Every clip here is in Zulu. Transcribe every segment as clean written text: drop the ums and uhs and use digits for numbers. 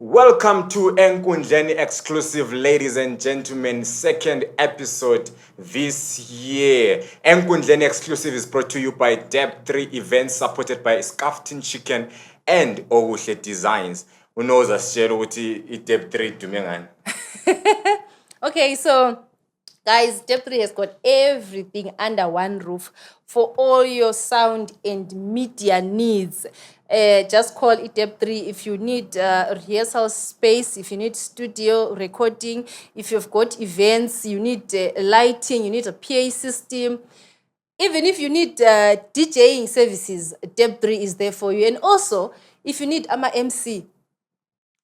Welcome to Enkundleni Exclusive, ladies and gentlemen, second episode this year. Enkundleni Exclusive is brought to you by Deb3 Events, supported by Scaftin Chicken and Oguhle Designs. Who knows us, Cheruti, Deb3 Dumengani. Okay, so guys, Deb3 has got everything under one roof for all your sound and media needs. Just call it Deb3 if you need rehearsal space, if you need studio recording, if you've got events, you need lighting, you need a PA system. Even if you need DJing services, Deb3 is there for you. And also, if you need MC,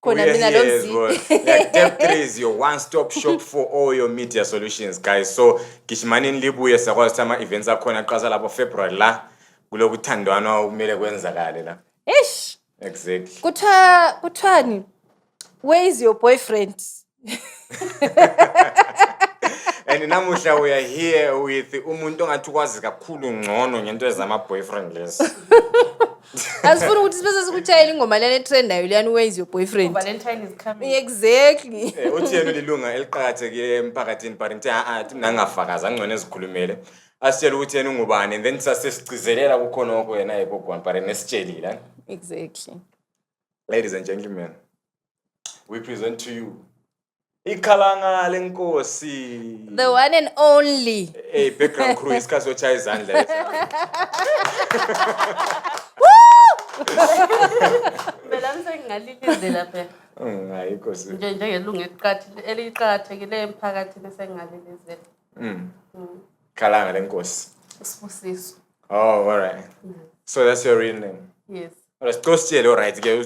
We are here as well. Like Deb3 is your one-stop shop for all your media solutions, guys. So, Kishmanin libuye sakwazi tama events akhona qhaza lapho February la kulokuthandwana okumele kwenzakale la. Ish. Exactly. Kuthani, where is your boyfriend? And namuhla we are here with umuntu ongathi ukwazi kakhulu ngcono ngento ezama boyfriend lesi. Asifuna ukuthi sibese sikutshayela ingoma lana etrendayo lana, where is your boyfriend? Valentine is coming. Exactly. Uthi yena lilunga eliqhakatheke emphakathini but nti nangafakaza ngcono ezikhulumele. Asitshela ukuthi yena ungubani and then sasesicizelela kukhona okho yena yebogwana but nesitshelile. Exactly. Ladies and gentlemen, we present to you Ikhalanga lenkosi. The one and only. Hey, background crew isikhathi sochaya izandla. Phela sengingalilizela phela. Hayi Nkosi. Njengelungu eliqhakathekile emphakathini sengingalilizela. Khalanga lenkosi. Sibusiso. Oh, all right. So that's your real name. Yes. Alright, sicositshele all right ke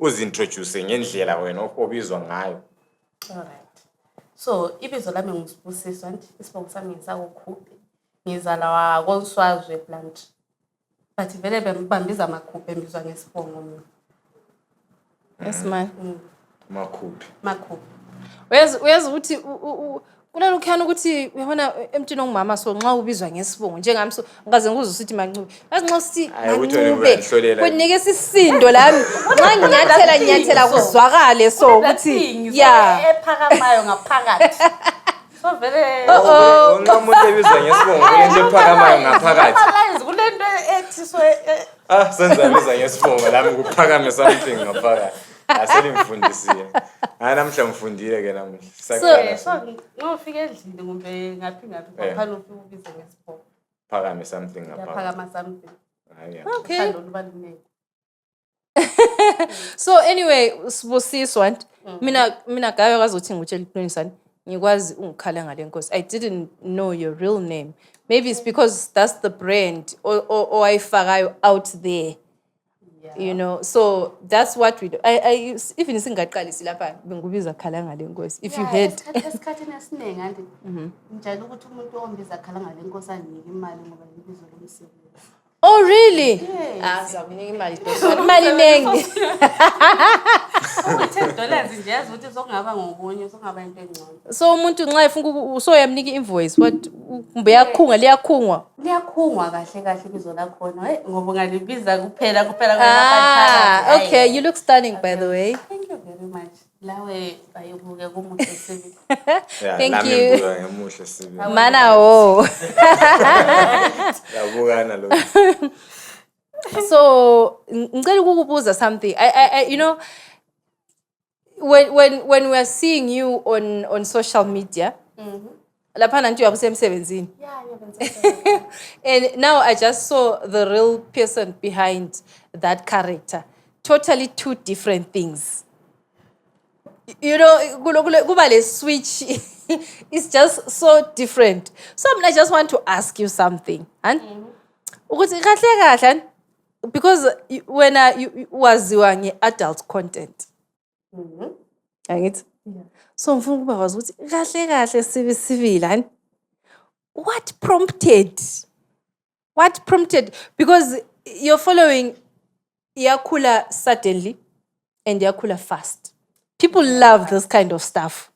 uzintroduce ngendlela wena obizwa ngayo. All right. So, ibizo lami nguSibusiso nje, isibongo sami ngisakukhuphi. Ngizala waKonswazwe plant. But vele bambambiza amakhuphi embizwa ngesibongo mina. Yes man. Makhuphi. Makhuphi. Uyazi ukuthi kulelo khana ukuthi uyabona emntwini ongumama so nxa ubizwa ngesibongo njengami so ngaze ngikuze usithi Mancube. Yazi nxa usithi Mancube kunike isisindo lami nxa nginyathela kuzwakale so ukuthi yeah ephakamayo ngaphakathi. So vele umuntu ebizwa ngesibongo kulento ephakamayo ngaphakathi. Alize kulento ethiswe Senza biza ngesibongo lami kuphakame something ngaphakathi. Aselingifundisile. Namhla ngifundile ke namuhla. So ngofika endlini kumbe ngaphi ngaphana ufika ubize ngesibongo. Phakame something ngaphakathi. Phakama something. Okay. Lubaluleke. So anyway, Sibusiso mina gayo kwazi ukuthi ngutshela iqiniso ngikwazi ungikhala ngale nkosi. I didn't know your real name. Maybe it's because that's the brand or ayifakayo out there. You know, so that's what we do. I even singaqalisi lapha bengubiza khala ngale nkosi. If you heard esikhathini esiningi andi njalo ukuthi umuntu ombiza khala ngale nkosi anike imali ngoba ibizo lomsebenzi. Oh really? Zakunika imali dosana. Imali nengi. $10 nje yazi ukuthi sokungaba ngobunye sokungaba into engcono. So umuntu nxa efuna so yamnika invoice what kumbe liyakhungwa kahle ibizo lakhona ngoba ngalibiza kuphela ngapha. Okay, you look stunning by the way. Thank you very much. Lawe ayibuke kumuntu esibi. Thank you. Ngemuhle sibi. Mana wo. Yabukana lo. So ngicela ukukubuza something. I you know when we are seeing you on social media, lapha nanti uyakusemsebenzini. Yeah, and now I just saw the real person behind that character. Totally two different things. You know, kuba le switch it's just so different. So I just want to ask you something. Ukuthi kahle because when you waziwa nge-adult content. Angithi? Yeah. So ngifuna ukuba wazi ukuthi kahle sivile what prompted because you're following iyakhula suddenly and iyakhula fast. People love this kind of stuff.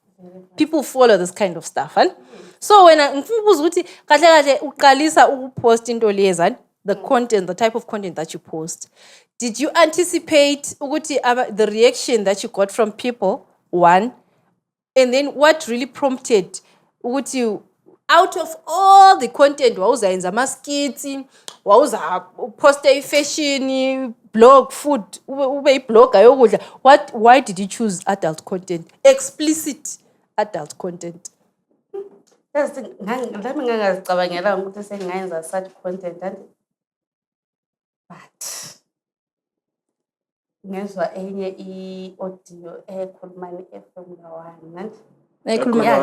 People follow this kind of stuff. So when ngifuna ukubuza ukuthi kahle uqalisa ukupost into lezani the content, the type of content that you post. Did you anticipate the reaction that you got from people? One. And then what really prompted you out of all the content wawuzayenza ama-skits wawuzaposta ifashion blog food ube yiblogger yokudla why did you choose adult content, explicit adult content? Yazi lami ngangazicabangela ukuthi sengayenza such content but ngezwa enye i-audio ekhulumani FM lawana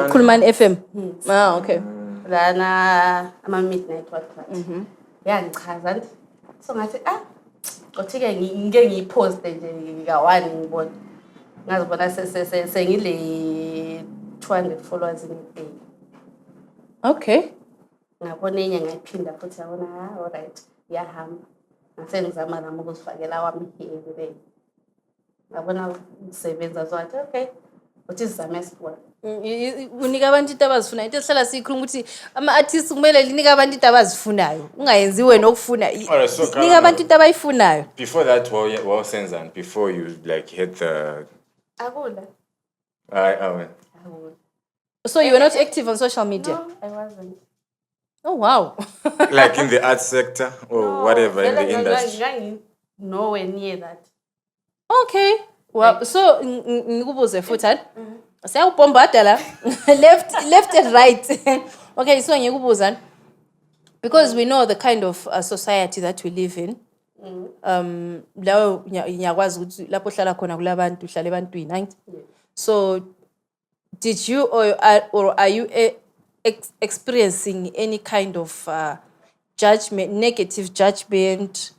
Khulumani FM. Okay. lana ama-midnight watch yangichaza nje so ngathi kothi-ke ngike ngiyiphoste nje ka-1 ngibona ngazibona sengile 200 followers in a day. Okay. Ngabona enye ngayiphinda futhi yabona alright iyahamba ngase ngizama nami ukuzifakela wami here ngabona ukusebenza so athi okay uthi sizame sibona unika abantu into abazifuna into esihlala siyikhuluma ukuthi ama-artists kumele linika abantu into abazifunayo ungayenzi wena okufuna nika abantu into abayifunayo. Before that wawusenzani before you like hit the akula akula. So you were not active on social media? No, I wasn't. Oh wow. Like in the art sector or No, whatever in the industry? Nowhere near that. Okay. Well, so ngikubuze futhi siyawubomba la left and right. Okay, so ngikubuza because we know the kind of society that we live in. Lawo ngiyakwazi ukuthi lapho hlala khona kulabantu uhlala ebantwini right? So did you or are you experiencing any kind of judgment, negative judgment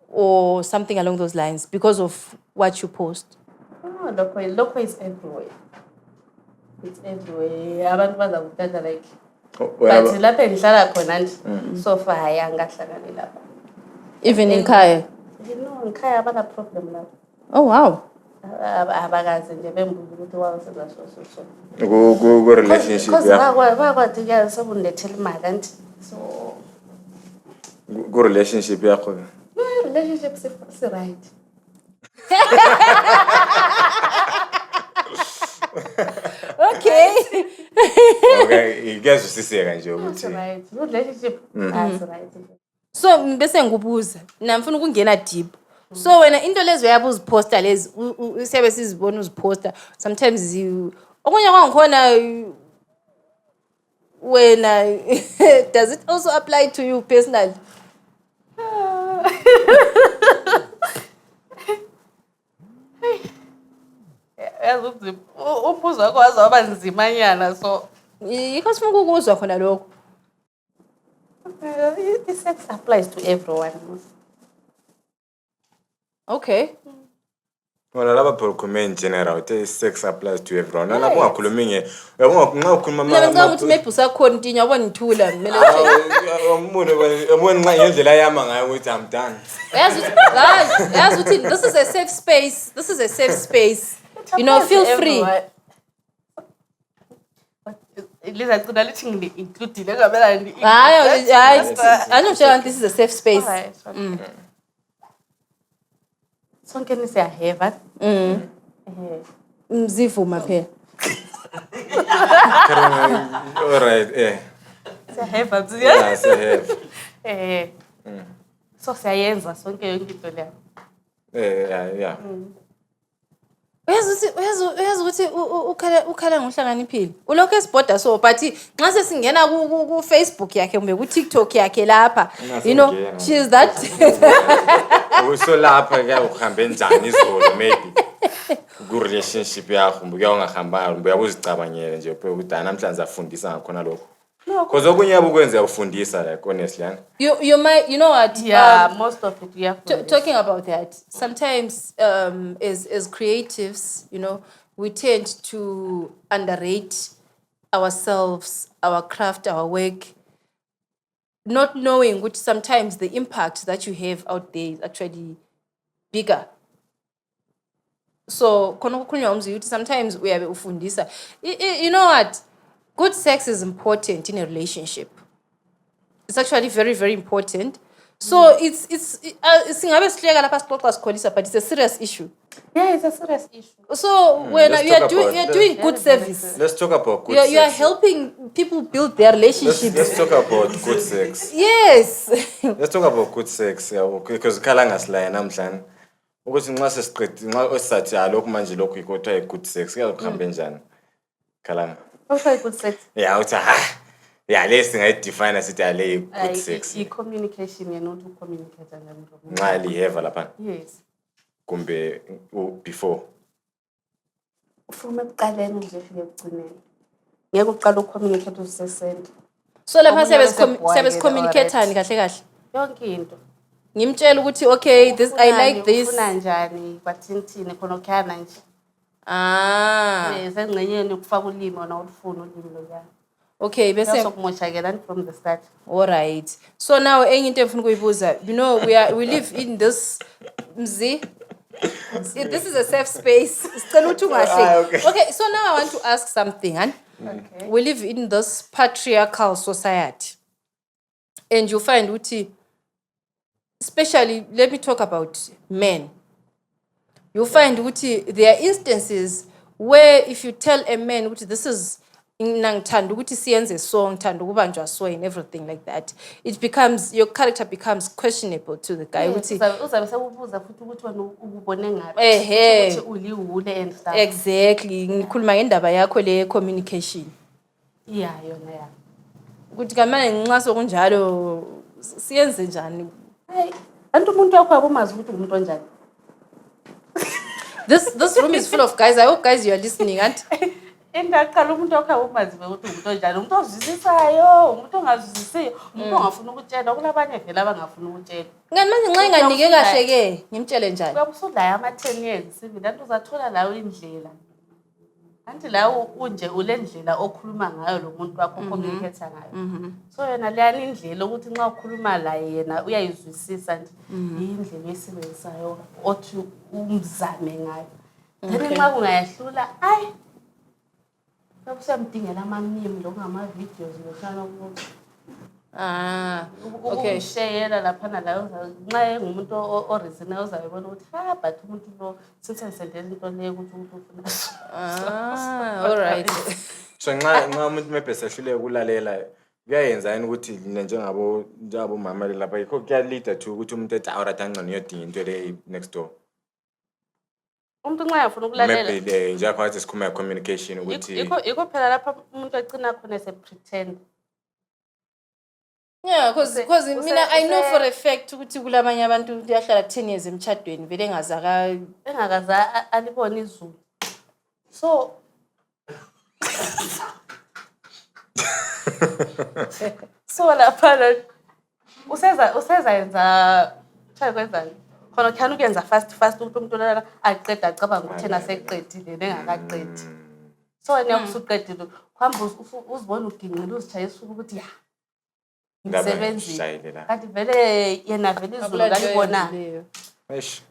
or something along those lines because of what you post? Oh, loco is everywhere. It's everywhere. Abantu bazakuthatha like but lapha engihlala khona nje so far ayangahlakani lapha. Even in Kaya? No, in Kaya abana problem lapha. Oh wow. Abakazi nje bembuza ukuthi wawenza so go relationship bakwathi ke sobundethela imali kanti so go relationship yakho relationship is right. Okay. Okay, you guys usiseka nje ukuthi Right. Relationship is right. So bese ngibuza namfuna ukungena deep. So wena into lezi uyabe uziposta lezi siyabe sizibona uziposta sometimes you okunye kwangikhona wena does it also apply to you personally? Yazi umbuzo wakho wazaba nzimanyana so Yikho sifuna ukuzwa khona lokho. Sex applies to everyone. Okay. Wala laba prokhuluma in general sex applies to everyone. Nala kungakhulumi nge nxa ukhuluma Ngicabanga ukuthi maybe usakhontinye yabona ngithula kumele umuntu nxa ngendlela yama ngayo ukuthi I'm done. Yazi uthi this is a safe space. This is a safe space. You know, feel free. Liza kuna lithi ngini include ngabela ndi. Hayi, I know this is a safe space. Sonke nisiyaheva. Mzivuma phela. All right, Siyaheva nje. Yeah, siyaheva. So siyayenza sonke yonke into leyo. Yeah. Uyazi ukuthi ukhala ngohlakaniphile. Ulokho esibhoda so but nxa sesingena ku Facebook yakhe kumbe ku TikTok yakhe lapha you know she is that So lapha ke uhambe njani izolo maybe ku relationship yakho mbuya ungahamba mbuya uzicabangele nje ukuthi namhlanje afundisa ngakhona lokho. Because okunye abukwenza ufundisa like honestly. You might you know what Most of it yeah. Talking about that sometimes as creatives you know we tend to underrate ourselves, our craft, our work, not knowing which sometimes the impact that you have out there is actually bigger. So sometimes we have ufundisa. You know what? Good sex is important in a relationship. It's actually very, very important. So it's singabe sihleka lapha sixoxa sikholisa, but it's a serious issue. Yeah, it's a serious issue. So when let's you are talk doing about you are that. doing good Very, very service. Let's talk about good You are sex. helping people build their relationships. Let's talk about good sex. Yes. Let's talk about good sex, because khalanga silaye namhlanje ukuthi nxa sesiqedile nxa osathi lokhu manje lokhu ikotha good sex kuyakuhambe njani khalanga Okay, good sex. yeah uthi yeah lesi ngayidefine sithi ale good sex I-communication not to communicate nxa liheva lapha yes kumbe before from ekuqaleni nje fike ekugcineni ngeke uqale ucommunicate usesenda So lapha siyabe communicate-ani kahle kahle. yonke into Ngimtshela ukuthi okay this I like this. ufuna njani kwathintini khona okhana nje sengcenyeni ukufaka ulimi wona ulufuna ulimi loyana Okay bese sokumoshakela from the start. all right. So now enye into engifuna ukuyibuza, you know we live in this mzi. This is a safe space. Sicela ukuthi ungahle. Okay, so now I want to ask something, huh? Okay. We live in this patriarchal society. And you find ukuthi, especially let me talk about men. You find ukuthi there are instances where if you tell a man ukuthi this is ngithanda ukuthi siyenze so ngithanda ukubanjwa so and everything like that, it becomes your character becomes questionable to the guy ukuthi uzabe sekubuza futhi ukuthi wena ubone ngapi ehe ukuthi uliwule and stuff. exactly ngikhuluma ngendaba yakho le communication Yeah, yona ya. ukuthi kamanje nxa sokunjalo siyenze njani. Hey, antu umuntu wakho abumazi ukuthi umuntu onjani. This room is full of guys. I hope guys you are listening, and Endaqala umuntu wakho abumazi ukuthi umuntu onjani, umuntu ozwisisayo, umuntu ongazwisisiyo, umuntu ongafuna ukutshela, kulabanye vele abangafuna ukutshela. ngani manje nxa inganike kahle ke ngimtshele njani. Uyabusudla ama 10 years sivile antu uzathola lawo indlela. Anti la unje ulendlela okhuluma ngayo lo muntu wakho communicate ngayo. So yena leyani indlela ukuthi nxa ukhuluma la yena uyayizwisisa nje indlela esibenzayo othi umzame ngayo. Then nxa kungayahlula ay Usamdingela ama-meme lokungama videos loshana ukuthi okay. Share lapha nala nxa engumuntu oreasona uzabona ukuthi but umuntu lo sithengisendela into le ukuthi umuntu ufuna. All right. so nxa umuntu mebese hluleke ukulalela kuyayenza yini ukuthi njengabo mama lapha yikho kuyalida to ukuthi umuntu ethi awurathi angcono uyodinga into le next door. Umuntu nxa yafuna ukulalela maybe njengoba wathi sikhuluma communication ukuthi yikho phela lapha umuntu egcina khona pretend. Yeah, because mina I know for a fact ukuthi kulabanye abantu kuyahlala 10 years emchadweni vele engakaza alibona izulu. So lapha useza yenza try kwenzani khona khani ukuyenza fast ukuthi umuntu lana aqeda acabanga ukuthi yena seqedile nengakaqedi. So wena usuqedile kuhamba uzibona uginqile uzitshayisa ukuthi ya ngisebenzile kanti vele yena vele izulu kalibona. eish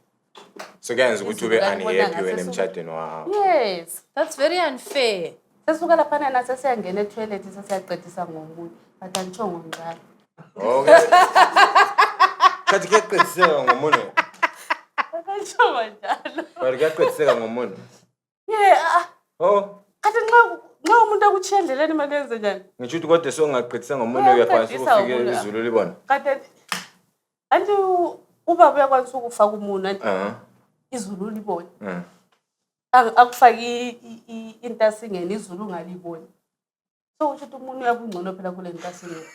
so kuyenza ukuthi ube unhappy wena emchadweni wakho. Yes, that's very unfair. Sesuka lapha na sesiyangena etoilet sesiyaqedisa ngomunye but angichongo njalo. Okay. Kathi kuyaqediseka ngomunye. Angichongo njalo. Bari kuyaqediseka ngomunye. Yeah. Oh. Kathi nxa umuntu akuchiya endleleni manje yenze njani? Ngisho ukuthi kodwa songaqedisa ngomunye uyakwazi ukufika izulu libona. Kathi anti ubaba uyakwazi ukufaka umuntu izulu libona. Akufaki into asingene izulu ungaliboni. So usho ukuthi umuntu uyabungcono phela kule into asingene.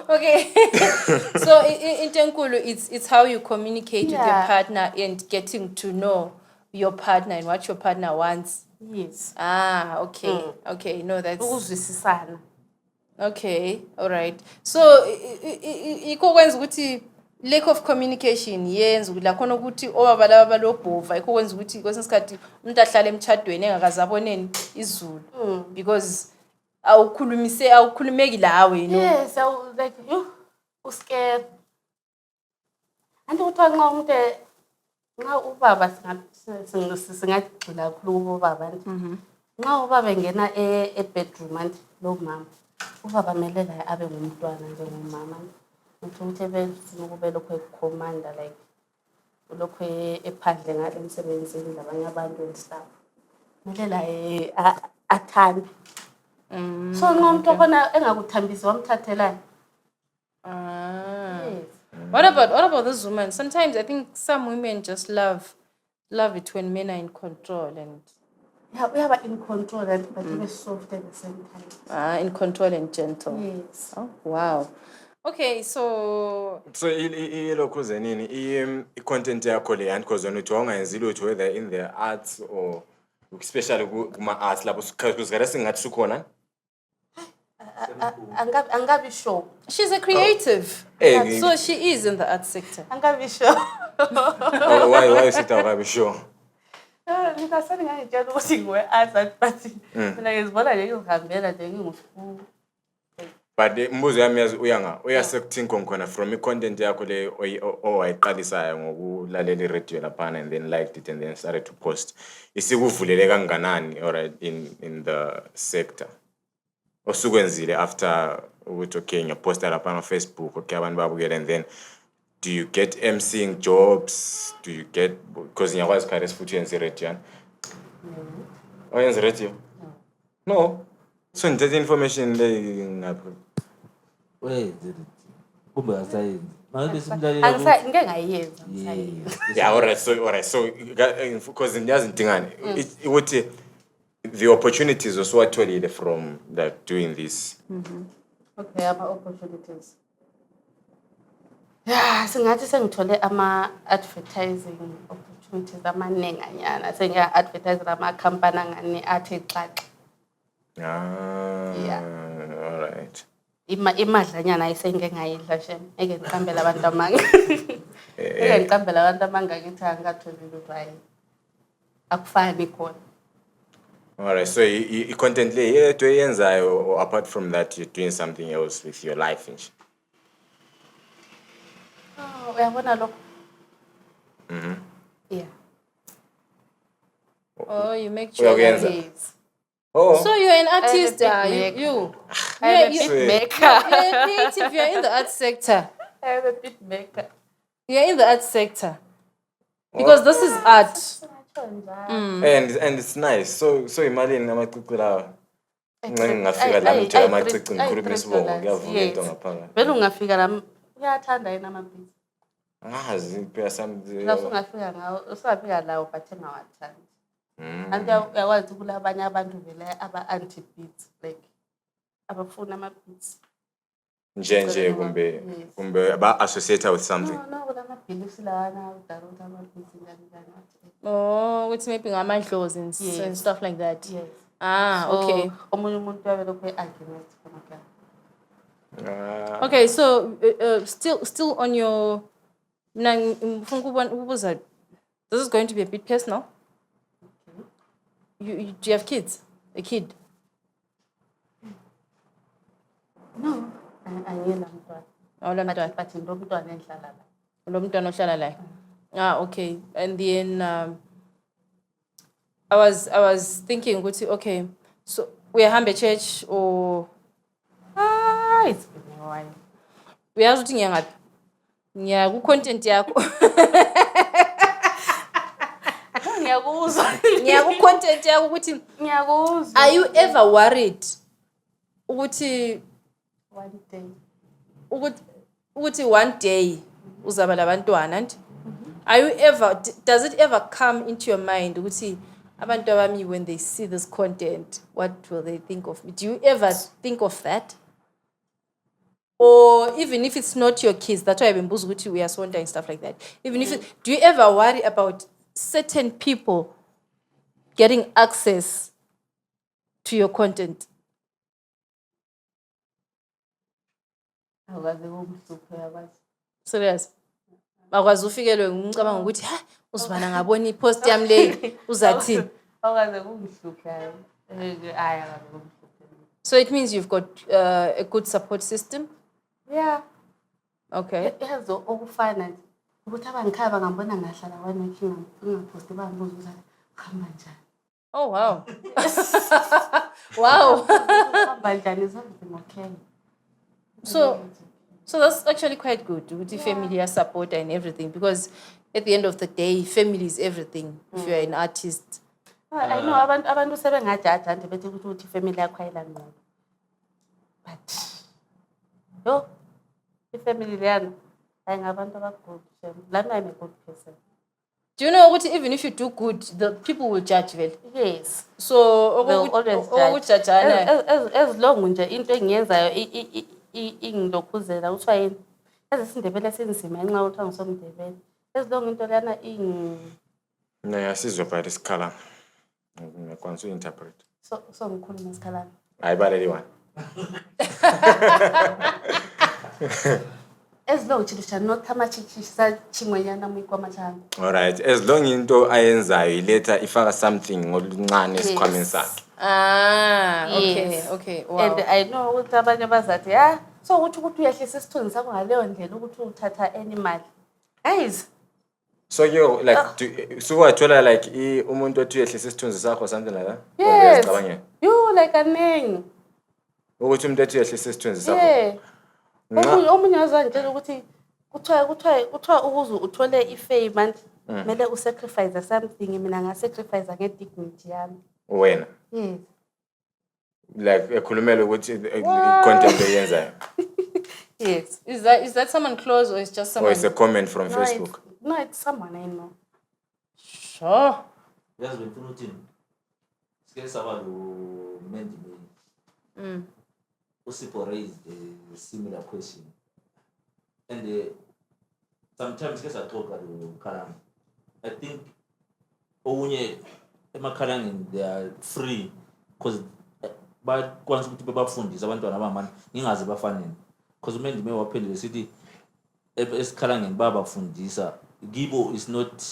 Okay. So into enkulu it's how you communicate with your partner and getting to know your partner and what your partner wants. Yes. Okay. Okay, no that's ukuzwisisana. Okay, all right. So ikho kwenza ukuthi lack of communication yenza ukuthi la khona ukuthi obaba laba balobhova ikho kwenza ukuthi kwesinye isikhathi umuntu ahlale emchadweni engakazaboneni izulu because awukhulumeki lawe Yes, like you scared. Anti uthiwa nxa umuntu nxa ubaba singagcina kakhulu ubaba nje Nxa ubaba engena e-bedroom anti lo mama ubaba kumele la abe ngumntwana njengomama ngitho ukuthi ebefuna ukube lokho ekukhomanda like lokho ephandle ngale emsebenzini labanye abantu and stuff kumele la athande so nxa umuntu okhona engakuthambisi wamthathelani. Yes. What about this woman? Sometimes I think some women just love it when men are in control and Yeah, we are in control and but we soft at the same time. in control and gentle. Yes. Oh wow. Okay, so ilokhu zenini i-content yakho le and because uthi wangayenzi lutho whether in the arts or especially kuma-arts lapho sikhathi singathi sukhona Angabi sure. she's a creative. Hey, So she is in the art sector. Angabi sure. why you sit awukabi sure Ngikasani ngangitshela ukuthi ngiwe-art but mina ngizibona nje ngizihambela nje nginguschool. but mbuzo yami yazi uyasekuthini khona from i-content yakho le owayiqalisayo ngokulalela i-radio laphana and then liked it and then started to post isikuvulele kanganani alright in the sector osukwenzile after ukuthi okay ngiyaposta laphana Facebook okay abantu babukele and then do you get emceeing jobs? Do you get because ngiyakwazi khares futhi yenze radio? Oyenze radio? No. So ngithatha information le ngapha. Wait, kumbe asayenzi. Manje simlaleli. Ngeke ngayenza. Yeah, alright. So because ngiyazi ngidingani ukuthi the opportunities also watholile from like doing this. Okay, ama-opportunities. Yeah, singathi sengithole ama-advertising opportunities amaninganyana. Sengiya-advertise ama-company angani athi xaxa. Yeah. Alright. Imadlanyana ayisengeke ngayidla shem. Eke ngiqambela abantu amanga. Eke ngiqambela abantu amanga ngithi angatholi lutho hayi. Akufani khona. Alright, so i-content le yethu eyenzayo or apart from that you're doing something else with your life nje. Oh, uyabona lokho? Yeah. Oh, you make Uyakuyenza? sure. Yes. Oh. So you're an artist, beat you. I'm a you- beat maker. You're a creative. You're in the art sector. I'm a beat maker. You're in the art sector because this is art. And it's nice. So imalini amacici lawa. Ngingafika la ngithe amacici ngikhuluma isibongo kuyavuma into ngaphakathi. Vele ungafika la uyathanda yena amabhizi. Angazi phela something. La ungafika ngawo usafika lawo but engawathandi. Anti uyakwazi ukuthi kulabanye abantu vele aba-anti beats like abafuna ama-beats. Nje kumbe ba associate with something. No, kulamabhilisi lawana udarota ama-beats njani. Oh, which maybe amadlozi and Yes. stuff like that. Yes. Ah, okay. Omunye umuntu uyabela kwe-argument khona. Okay, so still on your. This is going to be a bit personal. Do you have kids? A kid? No, angiyela mntwana. Awulamntwana? But lo mntwana engihlala la. Lo mntwana ohlala la. Ah, okay. And then I was thinking ukuthi okay, so uyahambe church or It's been a while. uyazi ukuthi ngiya ngaphi? Ngiya ku content yakho. Ngiyakuzwa. Ngiya ku content yakho ukuthi Ngiyakuzwa. are you ever worried ukuthi One day. ukuthi one day uzaba labantwana and are you ever does it ever come into your mind ukuthi abantu abami when they see this content what will they think of me? Do you ever think of that? Or even if it's not your kids, that's why I've been busy with you, we are sonda and stuff like that. Even if do you ever worry about certain people getting access to your content? Awukaze kumhluphe yakwazi. Serious? Bakwazi ufikelwe ngumcabango ukuthi ha uzibana ngabona ipost yami le uzathini? Awukaze kumhluphe hayi. Akaze kumhluphe. So it means you've got a good support system? Yeah. Okay. Yazi okufana nje ukuthi abangikhaya bangambona ngahlala wanekhinga ngingaphosti bambuza ukuthi hamba njani. Oh, wow. Wow. But is everything okay? So that's actually quite good with the family support and everything, because at the end of the day, family is everything if you're an artist. I know abantu sebengajaja nje bethi ukuthi family yakho ayilangqondo. But yo, ifamily leyana ayingabantu abagood. Lami I'm a good person. Do you know what, even if you do good, the people will judge well? Yes. So They'll always judge. As long nje into engiyenzayo ingilokhuzela uthiwa yini? Ezisindebele senzima enxa uthiwa ngisomdebele. As long into lana Naya sizopha isikhala. Ngikwanisa interpret. so ngikhuluma isikhalana. Ayibaleli one. As long chilisha not amachichisa chingwenyana muyikwama chami. All right, as long into ayenzayo ileta ifaka something ngoluncane esikhwameni sakhe. Okay. Wow. And I know ukuthi abanye bazathi so uthi ukuthi uyehlisa isithunzi sakho ngaleyo ndlela ukuthi uthatha animal. Guys. So you like so wathola like umuntu othi uyehlisa isithunzi sakho or something like that? Yes. You like a name. Ukuthi umuntu othi uyehlisa isithunzi sakho. Yeah. Omunye azangitshela ukuthi kuthiwa ukuze uthole ifame manje kumele usacrifice something, mina ngasacrifice ngedignity yami. Wena? Yes. Like ekhulumela ukuthi content eyenzayo. Yes. Is that someone close or is just someone? Or it's a comment from Facebook? No, it's someone I know. Sure. Yazi befuna uthini? Sike saba lo Mendi. Usipo raised a similar question. And sometimes ke saxoxa lo Khalanga. I think ounye emakhalangeni they are free because bakwanisa ukuthi bebafundisa abantwana abamanje ngingaze bafanele. Because uMendi mewaphendule sithi esikhalangeni babafundisa gibo is not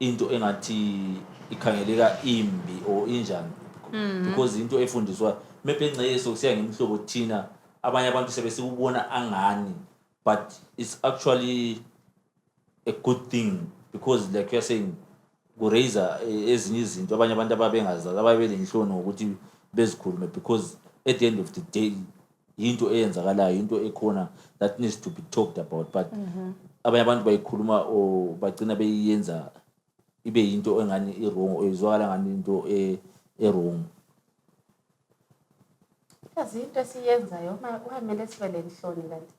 into engathi ikhangeleka imbi or injani because into efundiswa maybe ngceyeso kusiya ngemihlobo thina abanye abantu sebesikubona angani, but it's actually a good thing because like you're saying raise ezinye izinto abanye abantu ababengazazi ababele inhlono ukuthi bezikhulume, because at the end of the day into eyenzakalayo into ekhona that needs to be talked about, but abanye abantu bayikhuluma or bagcina beyenza ibe into engani i-wrong or izwakala ngani into e-wrong. Yazi into esiyenzayo uhamele sibele inhloni kanti.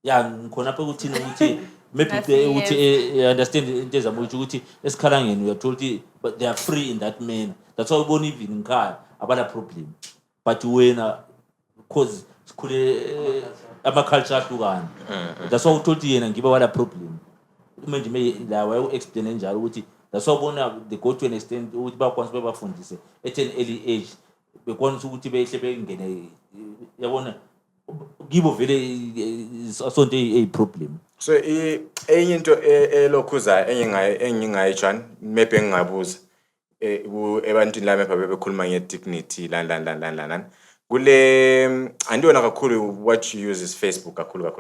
Yeah, ngikhona apha ukuthini ukuthi maybe ukuthi understand into ezama ukuthi esikhalangeni we are told but they are free in that manner. That's why ubona even ngikhaya abala problem, but wena because sikhule ama-culture ahlukana, that's why utold yena ngiba wala problem. Manje la waye explain njalo ukuthi that's why ubona they go to an extent ukuthi bakwanisa bebafundise at an early age bekwanisa ukuthi behle bengene yabona gibo vele asonto a problem. So enye into elokhuza engingayijani maybe engingabuza ebantwini lami phela bekhuluma ngedignity lan kule andiyona kakhulu what you use is Facebook kakhulu.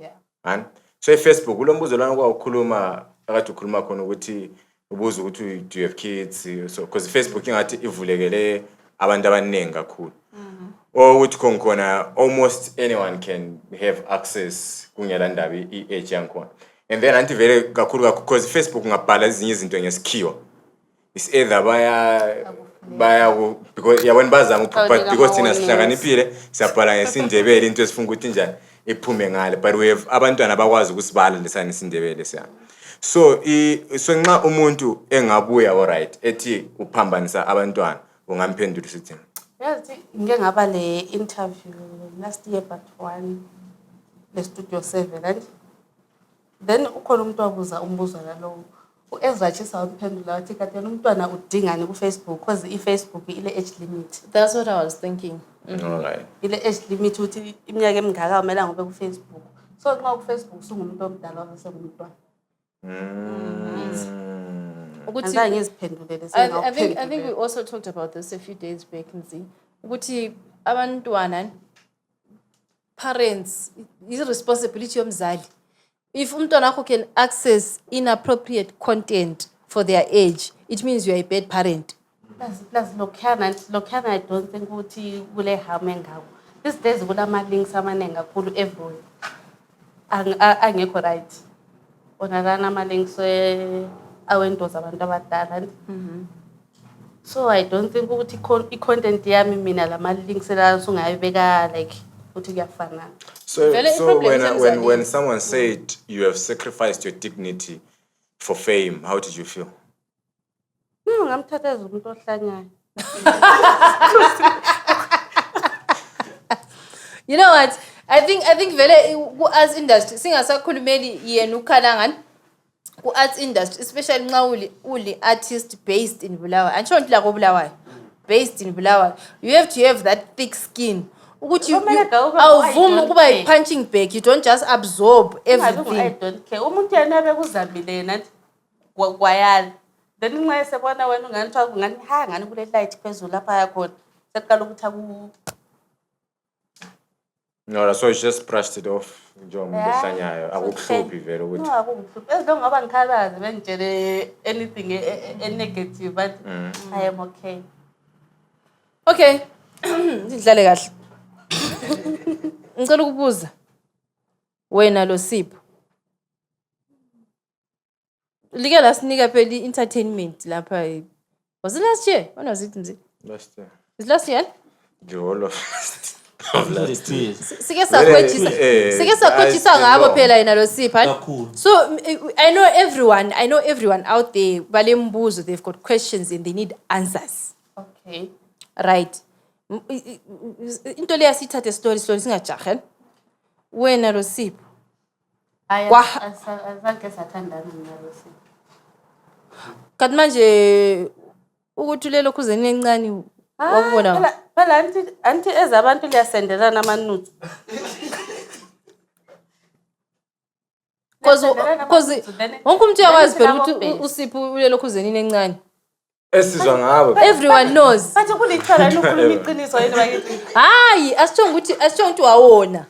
Yeah. And so Facebook kulombuzo lana kwaukhuluma akade ukhuluma khona ukuthi ubuza ukuthi do you have kids, so because Facebook ingathi ivulekele abantu abaningi kakhulu. Or ukuthi khona almost anyone can have access kungela ndaba i-age yankhona. And then anti vele kakhulu because Facebook ngabhala ezinye izinto ngesikhiwa. It's either baya because yabona bazama but because thina sihlakaniphile siyabhala ngesindebele into esifuna ukuthi njani iphume ngale, but we have abantwana abakwazi ukusibala lesana isindebele siyami. So nxa umuntu engabuya alright ethi uphambanisa abantwana ungamphendula usithi Yazi ngeke ngaba le interview last year but one le Studio 7 and then ukhona umuntu wabuza umbuzo nalowo uEzwachisa umphendula wathi kade umntwana udingani ku Facebook because iFacebook ile age limit. That's what I was thinking. all right, Ile age limit uthi iminyaka emingaka kumele ngobe ku Facebook. So nxa ku Facebook sungumuntu omdala bese ngumntwana. I think we also talked about this a few days back, Nzi. Ukuthi abantwana parents is responsibility yomzali. If umntwana wakho can access inappropriate content for their age, it means you are a bad parent. Plus lokhana I don't think ukuthi kule harm engako. These days kulama links amaningi kakhulu everywhere. Angekho right. Onakana ama links awendoza abantu abadala. So I don't think ukuthi I-content yami mina lama links la sungayibeka like ukuthi kuyafana. So problem when someone said you have sacrificed your dignity for fame, how did you feel? Ngamthatha umuntu ohlanyayo. You know what? I think vele ku-arts industry singasakhulumeli yena ukhala ngani ku-arts industry especially nxa uli artist based in Bulawayo. Angisho ngithi la koBulawayo. Based in Bulawayo. You have to have that thick skin. Ukuthi awuvumi ukuba i-punching bag. You don't just absorb everything. I don't care. Umuntu yena bekuzamile nathi kwayala. Then nxa esebona wena unganithiwa ngani ngani kule light phezulu lapha yakhona. Seqala ukuthi No, so you just brushed it off. Akukuhluphi vele ukuthi. No, akukuhluphi. As long as ngikhalaze bengitshele anything negative but I am okay. Okay. Sidlale kahle. Ngicela ukubuza. Wena lo Sipho. Like last nigga phela entertainment lapha. Was it last year? When was it? Last year. Is last year? The whole of last year. Sike sakhotshisa ngabo phela yena lo Sipho. So I know everyone out there balembuzo, they've got questions and they need answers. Okay. Right. Into le yasithathe story singajahe. Wena lo Sipho. Azange sathandana nalo Sipho. Kanti manje ukuthi lelo khuzeni encane wakubona. Phela anti ezabantu liyasendelana amanuzi. Because wonke umuntu uyakwazi phela ukuthi uSipho ulelo khuzeni encane. Esizwa ngabo. Everyone knows. Bathi kulithwala lokhuluma iqiniso yini bakithi. Hayi, asitshonga ukuthi wawona.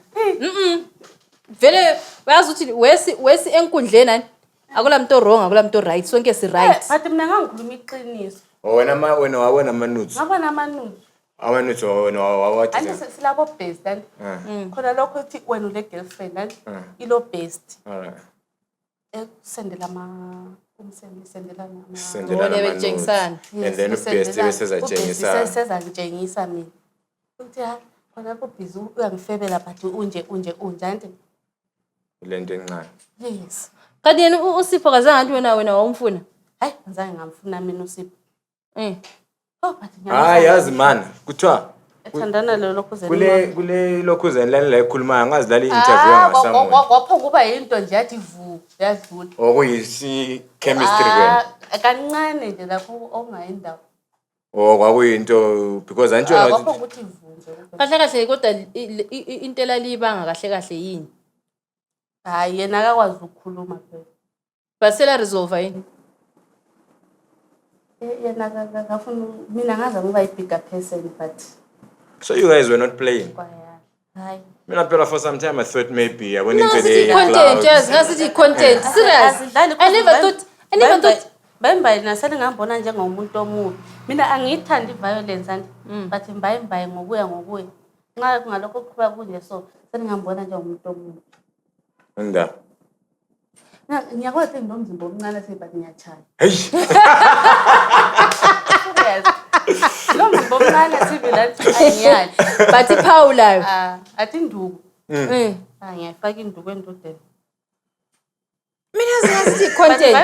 Vele bayazi ukuthi wesi enkundleni akula muntu wrong akula muntu right sonke si right. Bathi mina ngangikhuluma iqiniso. Wena wabona amanuzi. Ngabona amanuzi. Amanuzi wena wawathi. Anje silabo best and khona lokho uthi wena ule girlfriend and ilo best. Alright. Sendela sendelana and then ubest besezatshengisa sezangitshengisa mina uthi ha khona ko busy uyangifebela but unje ande lento encane. Yes. Kanti yena uSipho kazange wena wawumfuna. Hayi ngizange ngamfuna mina uSipho. Oh but Yazi man kuthiwa ethandana lo lokhuzeni kule lokhuzeni la ekhulumayo ngazi la interview ngasamuntu. Wapho kuba into nje yathi vu yadlula. Okuyisi chemistry kwena. Kancane nje lapho ongayindawo. Kwakuyinto because anjho wapho ukuthi vu nje. Kahle kodwa into elalibanga kahle yini? Hayi yena akakwazi ukukhuluma phela. Basela resolve yini? Yena ngafuna mina ngaza ngoba i-bigger person but so you guys were not playing. Hayi. Mina phela for some time I thought maybe I went into the content. Yes, ngasithi content. Serious. I never thought Bye nasele ngambona njengomuntu omubi. Mina angiyithandi violence and but bye ngokuya. Nxa kungalokho kuqhubeka kunje so seningambona njengomuntu omubi. Nda. Ngiyakwazi nginomzimba omncane but ngiyachaya. Hey. Lo mzimba omncane sivela ayiyali. But iphawulayo. Athi nduku. Ngiyafaka induku endodeni. Mina ngasithi content.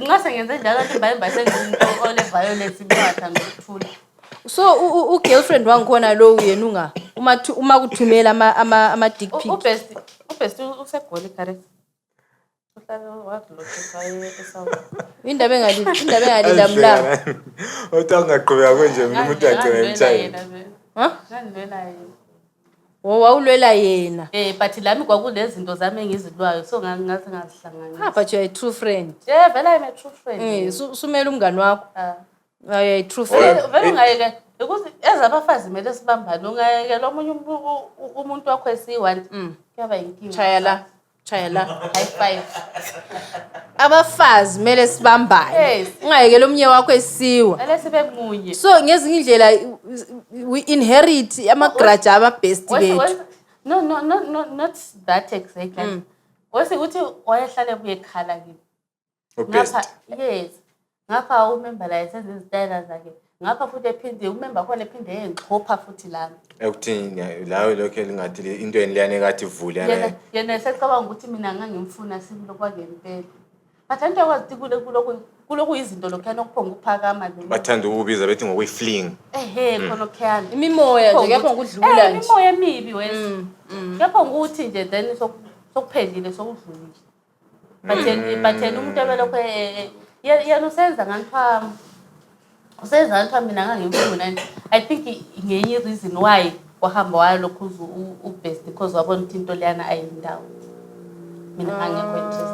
Ngase ngenze njalo athi bye sengumuntu ole violence ngathanda ukuthula. So u-girlfriend wangikhona lo yena uma kuthumela ama dick pic. Ubest usegoli correct. Indaba engalila mlanga. Utangaqhubeka konje mina umuntu agcina emtshayeni. Ngandlela yena. Wawulwela yena. But lami kwakulezinto zami engizilwayo so ngathi ngazihlanganisa. But you're a true friend. Yeah, vele I'm a true friend. Sumela umngani wakho. You're a true friend. Vele ngayeke ukuthi ezabafazi mele sibambane ungayeke lo munye umuntu wakho esiyi-1 kuyaba inkinga. Chaya la. chaya la high five. abafazi kumele sibambane Yes. ungayekela omnye wakho esiwa Ele sibe munye. so ngezinye indlela we inherit amagrudge ama-best bethu No, not that exactly. Wese ukuthi wayehlale kuyekhala kimi. ubest Yes. Ngapha umember la esenza izitayela zakhe. Ngapha futhi ephinde umember khona ephinde engixhopha futhi lami. ekuthini lawo lokho elingathi into eniliyane kathi ivule yana Yena secabanga ukuthi mina ngangimfuna sibilo kwangempela. But into yakwazi kuloku izinto lokhana okuphonga ukuphakama nje. bathanda ukubiza bethi ngokuyifling Khona okhana. imimoya nje kepha ngudlula nje Imimoya emibi wese. Kepha ukuthi nje then sokuphelile sokudlulile. But yena umuntu ebelokho yena usenza ngantwa mina ngangimfuna. I think ngenye reason why wahamba walokhu ubest because wabona ukuthi into leyana ayindawo. Mina ngangekho interested.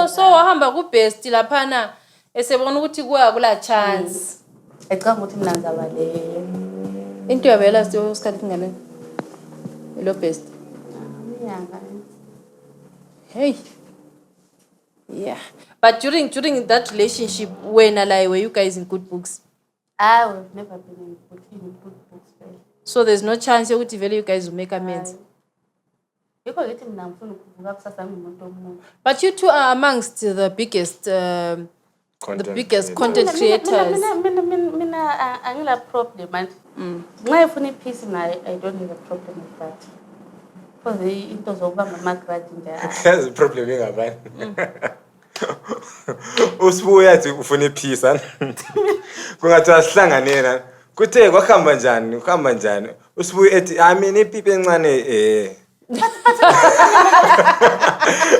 so wahamba ku-best laphana esebona ukuthi kula chance Ecanga ukuthi mina ngizabale. into yabela sikhathi kunganani elo best Inyanga. hey yeah but during that relationship were you guys in good books I have never been in good books. so there's no chance yokuthi vele you guys will make amends Yikho ngithi mina ngifuna ukuvuka kusasa ngimuntu omuntu. but you two are amongst the biggest content creators Mina angila problem man. Nxa ufuna ipeace mina I don't have a problem with that. Because into zokubamba amagrudge nje. yazi problem engabani usibuya yathi ufuna ipeace kungathi asihlanganena kuthe kwahamba njani usibuya ethi mina ipipi encane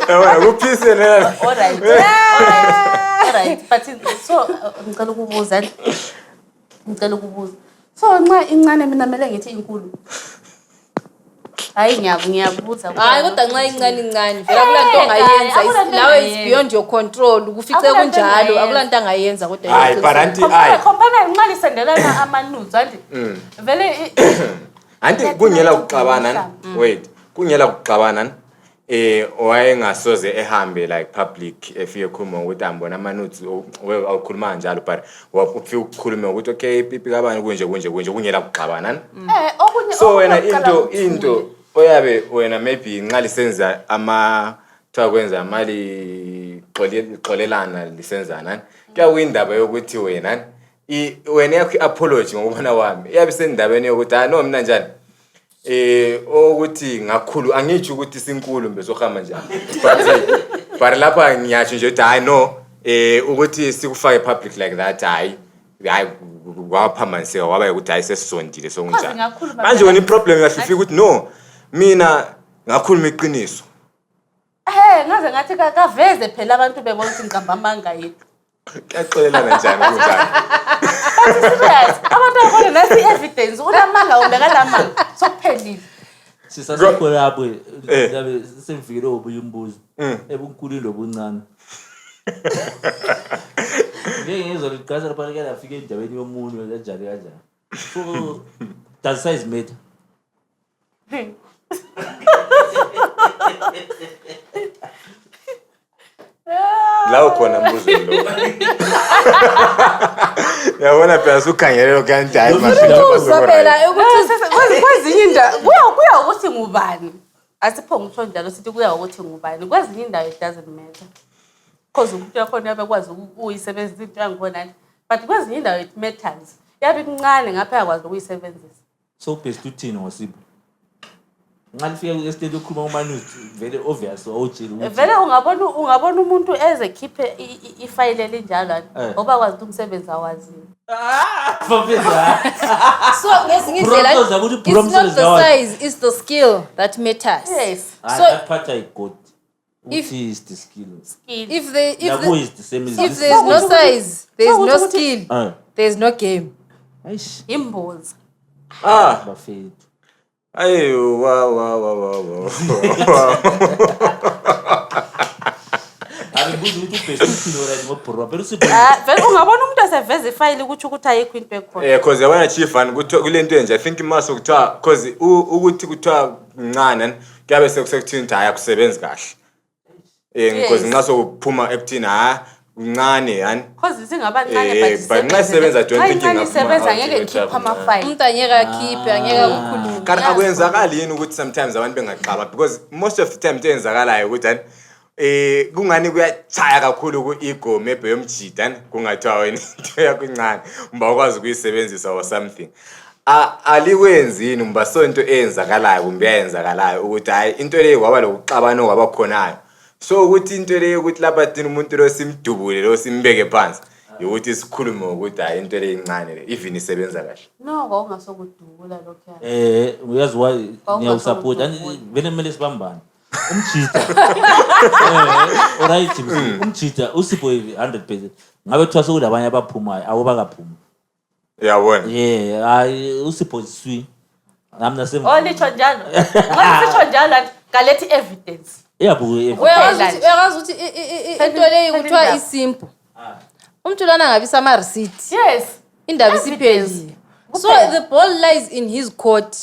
yabona kupeace nena Alright. But so ngicela ukubuza. So nxa incane mina mele ngithi inkulu. Hayi ngiyabuza. hayi kodwa nxa incane vela kulanto ongayenza nawe is beyond your control kufice kunjalo akulanto angayenza kodwa hayi paranti Compare nxa lisendelana ama-nudes anti vele anti kungela ukuxabana wait kungela ukuxabana wayengasoze ehambe like public efike khuluma ukuthi ambona ama-nudes awukhuluma njalo but ufike ukukhuluma ukuthi okay ipipi kabani kunje kungela ukuxabana so wena into oyabe wena maybe nxa lisenza kuthiwa kwenza mali xolelana lisenzana kuyakuyindaba yokuthi wena yakho i-apology ngokubona wami iyabe sendabeni yokuthi no mina njani ukuthi ngakhulu angitsho ukuthi sinkulu mbe sohamba njani but lapha ngiyatsho nje ukuthi hayi no ukuthi sikufake public like that hayi waphambaniseka waba ukuthi hayi sesisondile sokunjani manje wena iproblem yafika ukuthi no mina ngakhuluma iqiniso ngaze ngathi kaveze phela abantu bebona ukuthi ngihamba amanga yethu. Kuyaxolelana njani kunjani Serious. Abantu abona nasi evidence unamanga ubekalamanga sokuphelile. Sisasikho lapho ngabe semfikele obuye umbuzo ebunkulu lobuncane. Ngeke ngizoliqhaza lapha ke afike endaweni yomuntu kanjani. So does size matter? la ukhona mbuzo lo yabona phela sukhangelelo kanti hayi uzabela ukuthi kwezinye indawo kuya ukuthi ngubani asiphonga ukusho njalo sithi kuya ukuthi ngubani kwezinye indawo it doesn't matter because umuntu yakhona yabekwazi ukuyisebenzisa into yangibona but kwezinye indawo it matters yabe incane ngapha yakwazi ukuyisebenzisa so best uthini ngosipho ngalifika estate yokukhuluma uManuzi vele obvious awutshela ukuthi vele ungabona umuntu ezekhiphe ifile elinjalo ngoba kwazi ukuthi umsebenzi awaziyo so ngezinye indlela it's not the size it's the skill that matters yes so that part I got if is the skill if there's no size there's no skill there's no game aish imbozi bafethu ayo wow Alibuza ukuthi ubest uthini already ngobhoro phela usipho vele ungabona umuntu aseveza ifile ukuthi ayikho into ekhona because yabona chief and kule nto enje I think maso kuthiwa because ukuthi kuthiwa uncane kuyabe sekuthini hayi akusebenzi kahle because nxa sokuphuma ekuthini uncane yani cause singabancane but nxa isebenza I don't think isebenza ngeke ngikhipha ama-file umuntu angeke akhiphe angeke akukhulume kanti akwenzakali yini ukuthi sometimes abantu bengaxaba because most of the time into eyenzakalayo ukuthi kungani kuyachaya kakhulu ku-ego maybe yomjida kungathiwa wena into yakho incane umba ukwazi ukuyisebenzisa or something alikwenzini umba so into eyenzakalayo kumbe yayenzakalayo ukuthi hayi into leyo kwaba lokuxabana okwaba khonayo so ukuthi into leyo ukuthi lapha thina umuntu lo simdubule lo simbeke phansi ukuthi sikhulume ukuthi hayi into leyo incane le even isebenza kahle no kwakungasokudubula lokho uyazi why ngiyawusupport vele kumele sibambane umjida alright umjida usipho 100% ngabe kuthiwa sokulabanye abaphumayo awubakaphuma uyabona hayi usipho iswi nami nasemva olitsho njalo ngasitsho njalo galethe evidence uyazi ukuthi into leyo kuthiwa isimple umuntu lana ngabisa ama-receipt yes indaba isiphelile so the ball lies in his court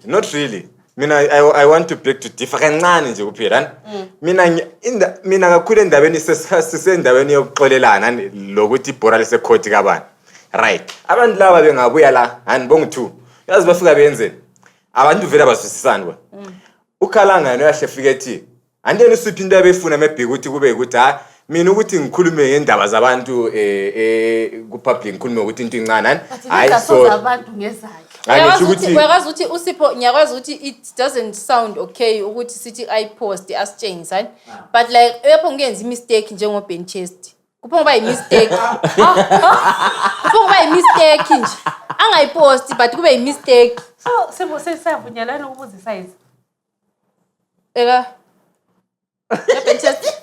not really mina I want to beg to differ kancane nje kuphela mina kakhulu endabeni sisendaweni yokuxolelana lokuthi ibhora lesecourt kabani right abantu laba bengabuya la andibonga 2 yazi bafika benzeni abantu vele abasisisani kwa ukhalanga yena yahle fika ethi andeni usiphi into abefuna maybe ukuthi kube ukuthi mina ukuthi ngikhulume ngendaba zabantu ku public ngikhulume ukuthi into incane hayi so abantu ngezakhe uyakwazi ukuthi usipho ngiyakwazi ukuthi it doesn't sound okay ukuthi sithi ipost asitshengisa but like lapho ngiyenza mistake njengo Benchest kuphonga ba mistake kuphonga ba mistake nje angayipost but kube mistake so sibo sesavunyelana ukubuzisa izi eka Benchest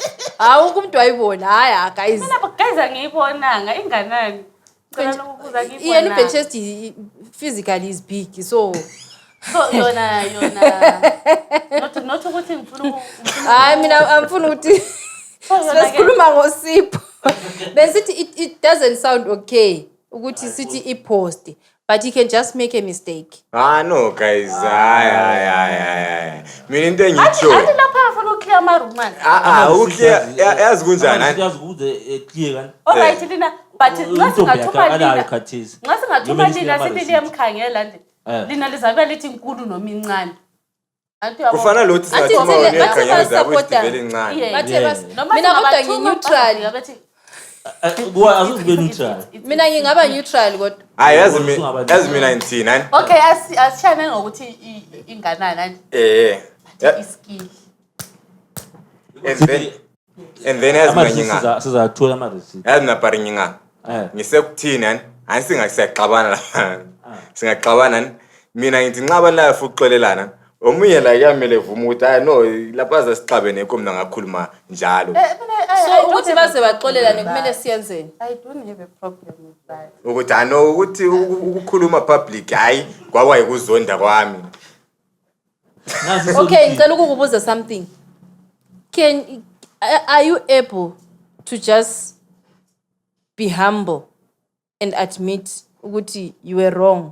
umuntu wayibona hayi guys mina guys angiyibonanga inganani ngicela ukubuza ngiyibona yena Benchest physically is big so yona not ukuthi ngifuna hayi mina amfuna ukuthi sikhuluma ngosipho besithi it doesn't sound okay ukuthi sithi ipost but you can just make a mistake no guys mina into engitsho athi lapha afuna ukclear ama-rumors ukclear yazi kunjani yazi ukuze clear kan alright lina but nxa singathuma lina sithi liyemkhangela nje lina lizabe lithi inkulu noma incane kufana lothi singathuma ngekhangela zabo isivele incane mina kodwa ngi-neutral azube neutral mina ngingaba neutral kodwa yazi mina ngithina okay asishane ngokuthi inganani iskill and then yazi mina nginga sizathola ama-receipt yazi mina pari nginga ngisekuthini singaxabana la singaxabana mina ngithi nqaba la fukuxolelana omunye la yamele vuma ukuthi no lapha zasixabene komna ngakhuluma njalo so ukuthi base baxolelane kumele siyenzeni I don't have a problem with that ukuthi no ukuthi ukukhuluma public hayi kwaba yikuzonda kwami okay ngicela ukukubuza something are you able to just be humble and admit ukuthi you were wrong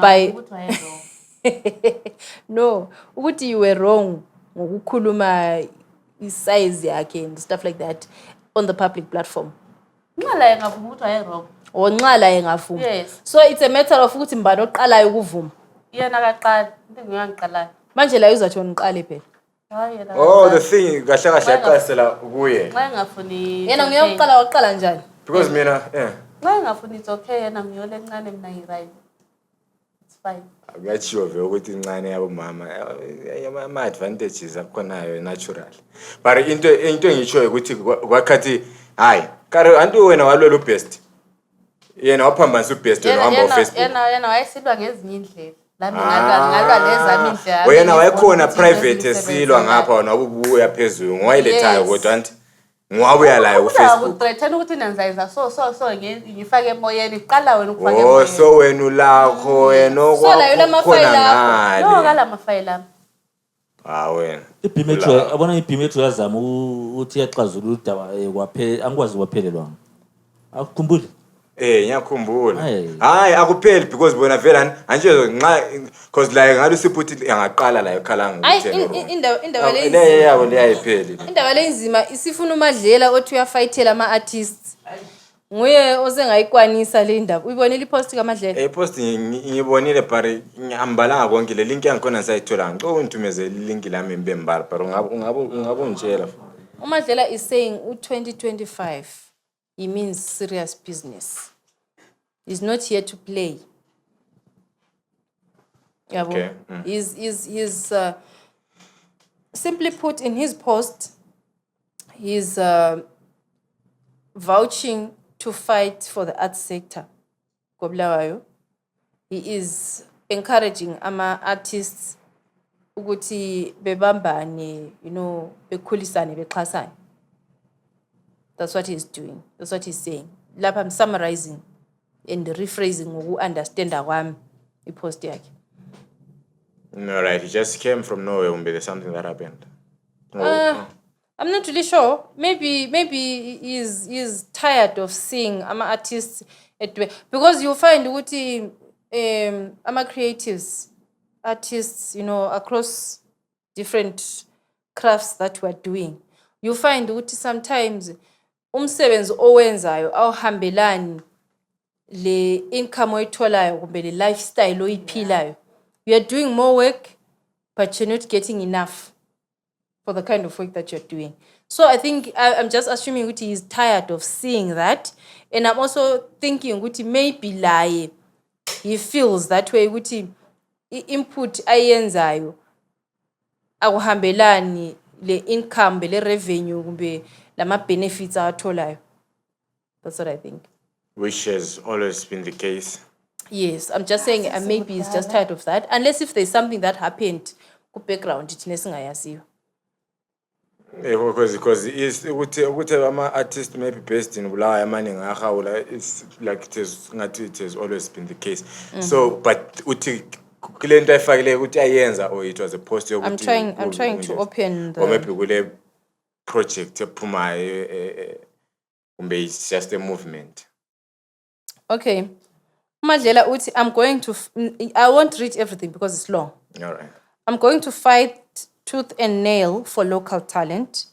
by no ukuthi you were wrong ngokukhuluma isize yakhe and stuff like that on the public platform nqala engavuma ukuthi wayewrong onqala engavuma yes so it's a matter of ukuthi mbani oqalayo ukuvuma yena akaqala into ngiyangiqalayo manje la uzathi wona uqale phela the thing kahle yaqasela kuye nxa engafuni yena ngiyaqala waqala njani because mina nxa engafuni it's okay yena ngiyole encane mina ngi-right it's fine kuyachiwa vele ukuthi incane yabo mama ama-advantages akhonayo natural but into engitshoyo ukuthi kwakhathi hayi kare antu wena walwela ubest yena waphambanisa ubest wena wahamba ufacebook yena wayesilwa ngezinye indlela lami ngalwa nezami indlela wena wayekhona private esilwa ngapha wona wabubuya phezulu ngowayilethayo kodwa anti ngiwabuya layo ku-Facebook ukuthreathena ukuthi nenzayenza so ngifake emoyeni qala wena ukufake emoyeni so wena ulakho wena okhona ngale no kala mafayile ami wena ibhimetro abona ibhimetro yazama ukuthi yaxazulula udaba kwaphela angikwazi kwaphelelwa akukhumbuli ngiyakhumbula. Aye. Hayi akupheli because bona vela anje nxa because like ngabe siputhi angaqala la ekhala Hayi ngo-10 indaba le leyinzima. yabo leyayipheli. Indaba leyinzima isifuna uMadlela othi uyafayithela ama-artists. Nguye osengayikwanisa le ndaba. Uyibonile ipost kaMadlela? Post ngibonile but ngihambalanga konke le link yangikhona ngisayithola ngicela ungithumeze link lami ngibe mbala but ungabe ungitshela. uMadlela is saying u-2025 he means serious business. He's not here to play. Yabo. Okay. He's simply put in his post, he's vouching to fight for the arts sector. Kobulawayo. He is encouraging ama-artists ukuthi bebambane, bekhulisane, bexhasane. That's what he's doing. That's what he's saying. Lapha I'm summarizing and rephrasing ngoku-understand kwami ipost yakhe. No, right. He just came from nowhere. There's something that happened. I'm not really sure. Maybe he's tired of seeing ama-artists because you'll find ukuthi ama-creatives, artists, across different crafts that we're doing. You find ukuthi sometimes umsebenzi owenzayo awuhambelani le income oyitholayo kumbe le lifestyle oyiphilayo. You are doing more work but you're not getting enough for the kind of work that you're doing. So I think I'm just assuming ukuthi he's tired of seeing that, and I'm also thinking ukuthi maybe laye he feels that way ukuthi input ayenzayo akuhambelani le income le revenue kumbe lama benefits awatholayo. That's what I think. Which has always been the case. Yes, I'm just saying maybe he's just tired of that, unless if there's something that happened ku background thina singayaziyo. Because it's ukuthi ama-artist maybe based in Bulawayo amaningi ayahawula, it's like it has always been the case. So but uthi kule nto ayifakile ukuthi ayenza or it was a post I'm trying to open or maybe the kule project ephumayo kumbe it's just a movement. Okay. Madlela uthi I won't read everything because it's long. All right. I'm going to fight tooth and nail for local talent.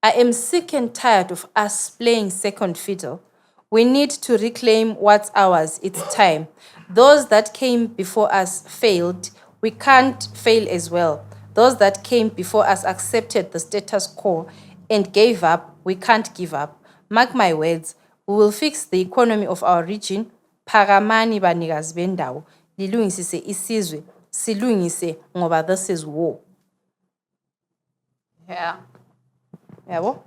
I am sick and tired of us playing second fiddle. We need to reclaim what's ours. It's time. Those that came before us failed. We can't fail as well. Those that came before us accepted the status quo and gave up. We can't give up. Mark my words. We will fix the economy of our region. Phakamani banikazi bendawo. Lilungisise isizwe. Silungise ngoba this is war. Yeah. Yabo?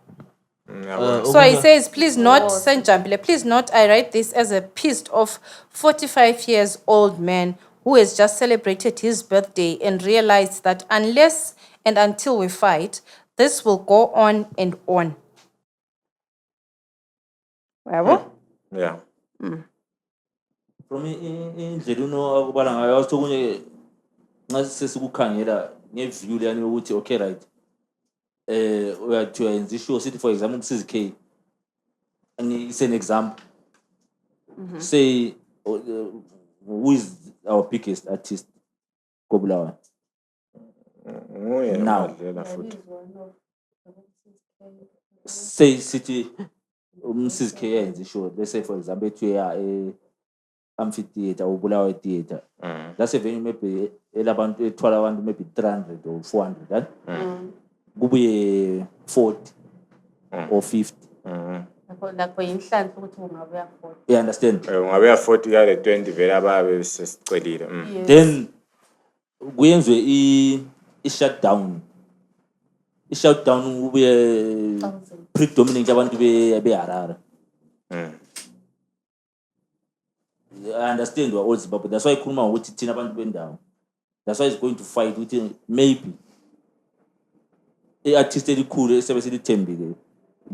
Yeah, So he says, please not, Sanjambile, please not, I write this as a pissed off 45 years old man who has just celebrated his birthday and realized that unless and until we fight, this will go on and on. Yabo? yeah. From indlela akubala ngayo awuthi okunye nxa sesikukhangela ngeview leyani ukuthi okay right uyayenza ishow sithi for example Mrs K it's an example. Say who is our biggest artist Kobulawayo now? Say sithi Mrs K yayenza ishow, let's say for example ethi amphitheater or Bulawayo theater. That's a venue maybe elabantu ethwala abantu maybe 300 or 400 right? Kubuye 40 or 50. Lapho inhlanhla ukuthi kungabuya 40. You understand? Ungabe 40 kale 20 vele ababe sesicelile. Then kuyenzwe i-shutdown. I-shutdown kubuye predominant abantu beHarare. I understand what all Zimbabwe. That's why ikhuluma ukuthi thina abantu bendawo. That's why it's going to fight with maybe i-artist elikhulu esebe selithembile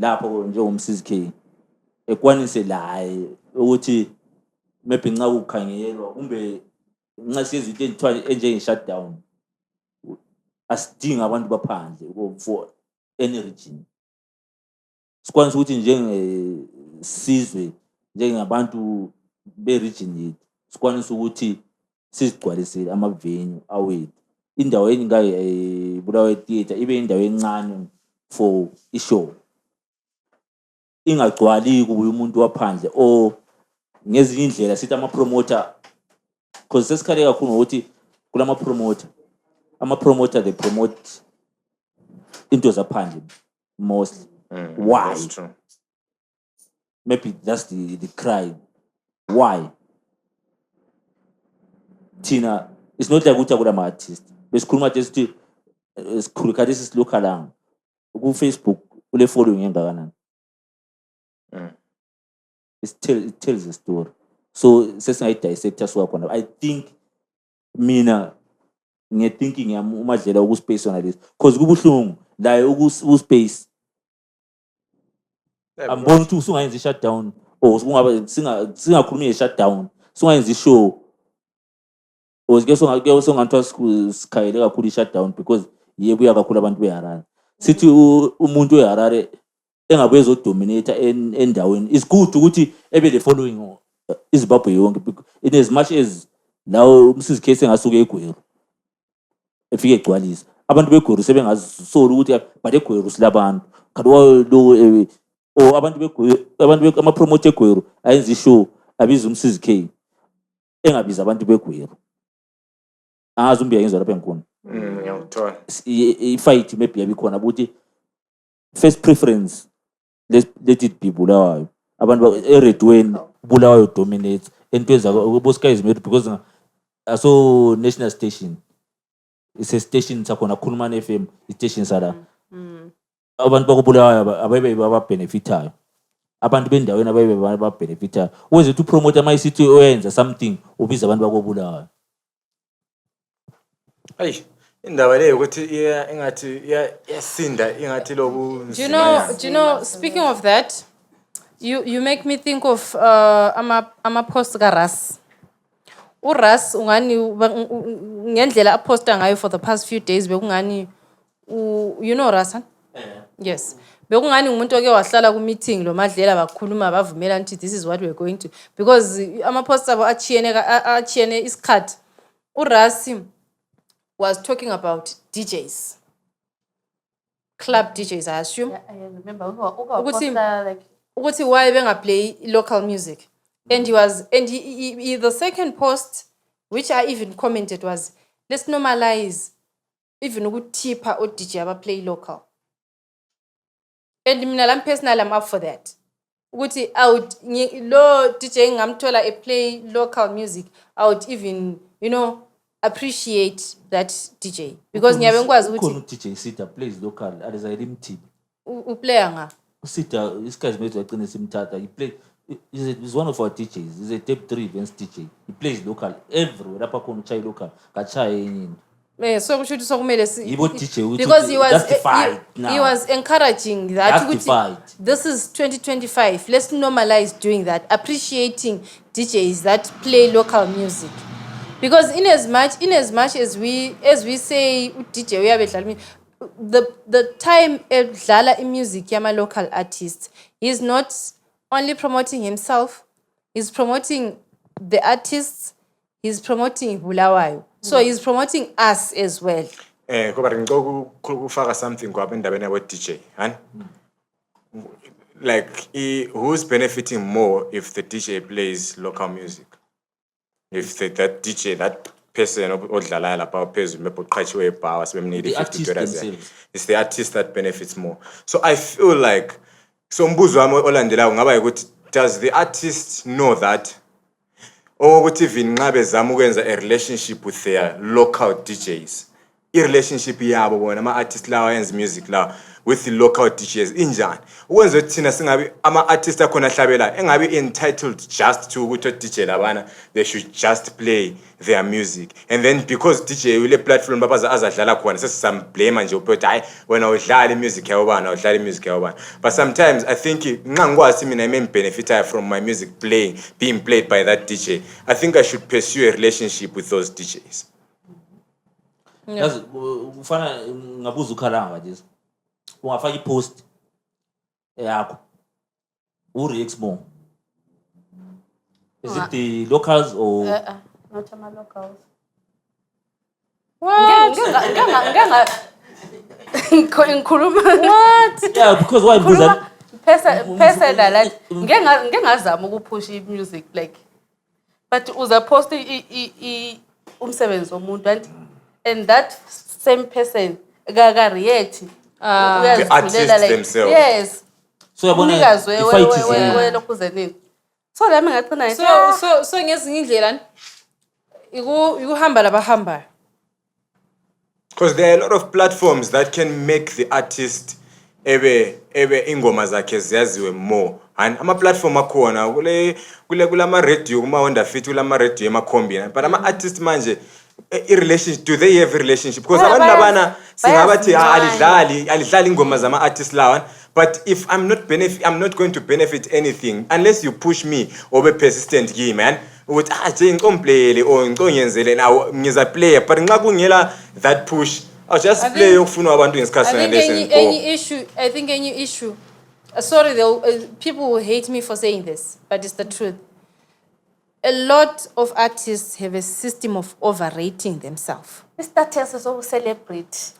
lapho njengomCZ K ekwanise la ukuthi maybe nxa ukhangelwa kumbe nxa siyezinto ezithwa enjenge-shutdown asidinga abantu baphandle for any region. Sikwanise ukuthi njengesizwe njengabantu be-region yethu sikwanisa ukuthi sizigcwalisele ama-venue awethu indawo eningayo Bulawayo Theatre ibe indawo encane for ishow ingagcwali kubuye umuntu waphandle or ngezinye indlela sithi ama-promoter because sesikhale kakhulu ngokuthi ama-promoter they promote into zaphandle mostly. Why? That's true. Maybe that's the cry. Why? Tina, it's not like ukuthi akula artist. Besikhuluma nje sithi sikhuluma this is local lang. Ku Facebook ule following engakanani. It tells a story. So sesingayi dissector siwakhona. I think mina ngethinking yami uMadlela ukuspace on this because kubuhlungu la ukuspace ambona ukuthi usungayenza i-shutdown or kungaba singakhulumi nge-shutdown sungayenza i-show or ke songathiwa sikhayele kakhulu i-shutdown because yebuya kakhulu abantu beHarare sithi umuntu weHarare engabuye ezodominate endaweni it's good ukuthi ebe the following iZimbabwe yonke in as much as lawo umsizi case engasuke eGweru efike egcwalisa abantu beGweru sebengazisola ukuthi but eGweru silabantu kanti lo or abantu ama-promote eGweru ayenza ishow abiza umsizi K engabiza abantu beGweru angazi umbi yenza lapha enkulu ngiyakuthola i-fight maybe yabikhona ukuthi first preference let it be Bulawayo abantu eRedweni Bulawayo dominates entwenza ubosika izimeli because aso national station it's a station sakhona Khulumani FM i-station sala abantu bakubulawayo ababe babenefitayo abantu bendaweni ababe babenefitayo uwenze to promote ama-city oyenza something ubiza abantu bakubulawayo hayi indaba leyo ukuthi ingathi yasinda ingathi loku Do you know, speaking of that, you make me think of ama-post ka-Ras. URas ungani ngendlela aposta ngayo for the past few days bekungani you know Ras? Yes. Bekungani umuntu oke wahlala ku meeting lo Madlela bakhuluma bavumela ukuthi this is what we're going to because ama-posts abo achiyene isikhathi. URas was talking about DJs. Club DJs, I assume. Yeah, I remember. Ukuthi why bengaplay local music. And he the second post which I even commented was let's normalize even ukuthipa o DJ abaplay local. And mina personally I'm up for that. Ukuthi lo DJ ngamthola play local music, I would even, appreciate that DJ because ngiyabe ngikwazi ukuthi DJ Sita plays local alizayilimthi uplayer nga Sita isikhathi methu yagcina simthatha he play is one of our DJs is a tape 3 events DJ he plays local everywhere lapha khona uchaya local kachaya yini so kusho ukuthi sokumele because he was encouraging that this is 2025 let's normalize doing that appreciating DJs that play local music. Because in as much as we say DJ uyabedlala the time edlala music yama local artists he's not only promoting himself he's promoting the artists he's promoting Bulawayo so he's promoting us as well kuba ngikufaka something kwaba endabeni yabo DJ like who's benefiting more if the DJ plays local music if that DJ that person odlala lapha phezulu mepoqhatshiwe eBhawa sebemnike $50 it's the artist that benefits more so I feel like so umbuzo wami olandelayo ngaba ukuthi does the artist know that ukuthi even nxa bezama ukwenza a relationship with their local DJs i-relationship yabo bona ama-artist lawa yenza music lawa with the local DJs injani ukwenza ukuthi thina singabi ama-artist akhona ahlabelayo engabi entitled just to ukuthi DJ labana they should just play their music and then because DJ ule platform babaza azadlala khona sesisamblame nje ukuthi hayi wena udlala imusic yawubana udlala imusic yawubana but sometimes I think nxa ngikwazi mina I benefit from my music being played by that DJ I think I should pursue a relationship with those DJs. Yazi ufana ngabuza ukhalanga nje ungafaka ipost yakho uRexmo Is it the locals or not ama locals. What? Ngikhuluma What? yeah? Because why? Because personal like ngeke ngazama ukupush music like but uza post umsebenzi womuntu and that same person ga react The artists themselves. yes so yabona unikazi the fight is we lokhu zenini so lami ngacina So ngezinye indlela ikuhamba labahamba. Because there are a lot of platforms that can make the artist ebe ingoma zakhe ziyaziwe more. And ama platform akhona kulama radio kuma Honda Fit kulama radio emakhombina. But ama artist manje relationship, do they have a relationship? Because abantu labana singabathi alidlali ingoma zama artist lawan. But if I'm not going to benefit anything unless you push me or be persistent kimi, man. Ukuthi nje ngicomplele or ngiconyenzele nawo ngiza player but nxa kungela that push I'll just play yokufuna abantu ngesikhathi I think any issue sorry people will hate me for saying this but it's the truth. A lot of artists have a system of overrating themselves. status is over celebrate.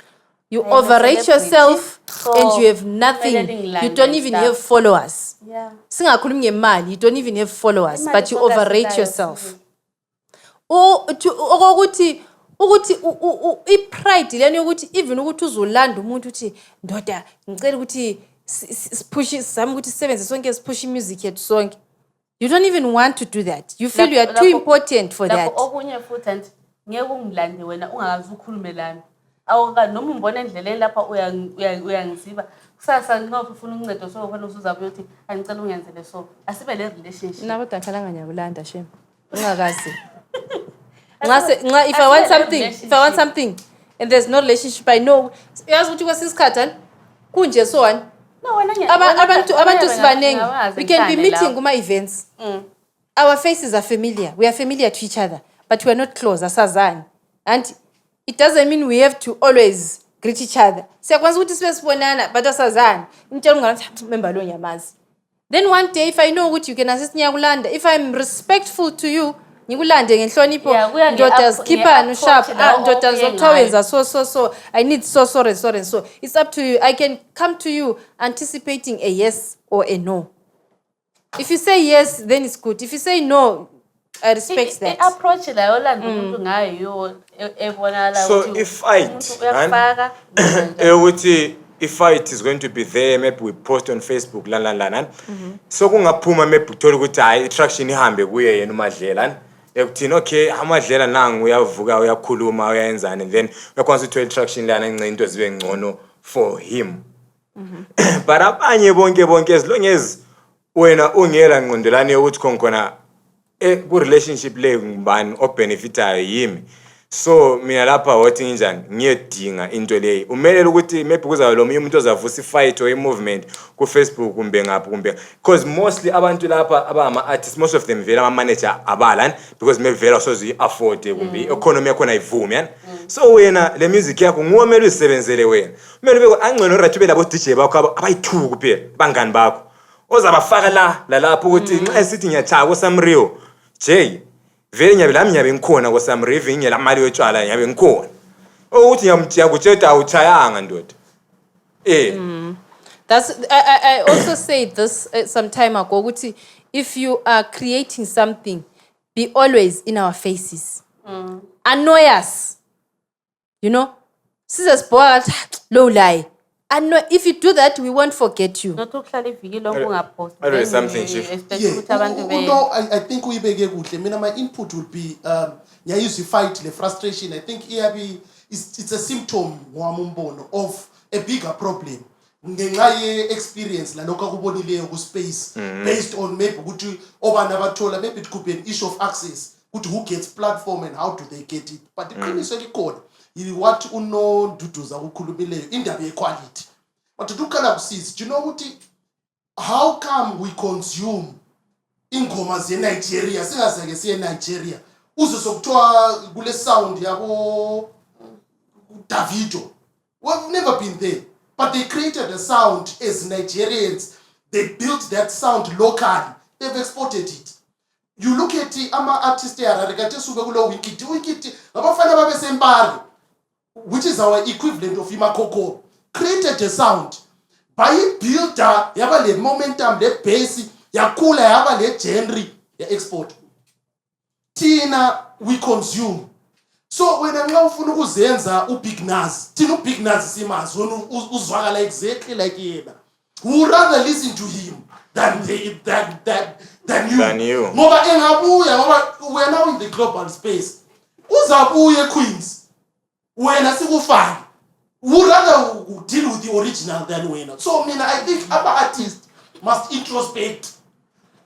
You I am a overrate yourself celebrity, and so you have nothing. kumele You don't even have followers. Yeah. Singakhulumi ngemali, you don't even have followers, Imali but you focus overrate ngayo, yourself. Ukuthi i-pride leni yokuthi even ukuthi uzolanda umuntu uthi ndoda ngicela ukuthi push sizame ukuthi sisebenze sonke sipush music yethu sonke. You don't even want to do that. You feel you are too important for that. Okunye futhi and ngeke ungilande wena ungakazi ukhulume lami. Awuka noma umbona endleleni lapha uyangiziba. Kusasa ngingafuna uncedo so khona usuzabe uthi angicela ungenzele so. Asibe le relationship. Nabo dakhalanga ngiyakulanda shem. Ungakazi. If I want something and there's no relationship I know yazi ukuthi kwesisikhathi kunje so one. No wena Abantu sibanengi. We can be meeting kuma events. Our faces are familiar. We are familiar to each other, but we are not close asazani. And it doesn't mean we have to always greet each other. Siyakwazi ukuthi sibe sibonana but asazani. Ngitshela ungathi member lo nyamazi. Then one day if I know ukuthi you can assist ngiyakulanda, if I'm respectful to you, ngikulande ngenhlonipho, ndoda skipper no sharp, ndoda zokuthawenza so I need so it's up to you. I can come to you anticipating a yes or a no. If you say yes then it's good. If you say no I respect that. Approach la yolanda umuntu ngayo ebonala so if fight is going to be there, maybe we post on Facebook so kungaphuma maybe uthola ukuthi hayi attraction ihambe kuye yena uMadlela ekuthini okay amadlela nangu uyavuka uyakhuluma uyayenzana and then uyakwazi uthola attraction lana encinci into zibe ngcono for him. But abanye bonke as long as wena ungela ngqondelane yokuthi khona ku relationship le ngubani obenefitayo yimi. So mina lapha wathi njani ngiyedinga into leyo umelele ukuthi maybe kuzayo lo umuntu ozavusa ifight or i-movement ku Facebook kumbe ngapha kumbe because mostly abantu lapha abama artists most of them vela ama manager abalan because maybe vela sozi afford kumbe economy yakho ayivumi yani. So wena le music yakho ngomele usebenzele wena umele beko angcono rathube labo DJ bakho abayi2 kuphela bangani bakho ozabafaka la lapho ukuthi nxa esithi ngiyachaka uSamrio J vele nyabe ngikhona kwa some riving ngela mali yotshwala nyabe ngikhona ukuthi ngiyakutshela awuchayanga ndoda That's I also said this some time ago ukuthi if you are creating something be always in our faces. Annoy us, you know, sizesibhoka low lie. And if you do that, we won't forget you. Not ukuhlala iviki lonke ungapost. I read something chief. No, I think uyibeke kuhle. Mina my input would be use fight the frustration. I think it's a symptom wamumbono of a bigger problem. Ngenxa ye experience la lokho akubonileyo ku space based on maybe ukuthi obana bathola maybe it could be an issue of access. Ukuthi who gets platform and how do they get it. But the premise elikhona what uno duduza ukukhulumileyo indaba yequality. But to do kana kusisi, do you know ukuthi how come we consume ingoma ze Nigeria singazake siye Nigeria uze sokuthiwa kule sound yabo Davido. We've never been there, but they created a sound as Nigerians. They built that sound locally. They've exported it. you look at ama-artist eharare kade suke kulo wikiti ngabafana babesempare, which is our equivalent of imakokoro, created a sound bayibuilda yaba le momentum le base yakhula yaba le genre ya export. Thina we consume. So wena nxa ufuna ukuzenza uBig Nas, thina uBig Nas simazi wona uzwakala exactly like yena. Who rather listen to him than you. Ngoba engabuya ngoba we are now in the global space. Uzabuye Queens. Wena sikufana. Who rather deal with the original than wena. So mina I think our artists must introspect,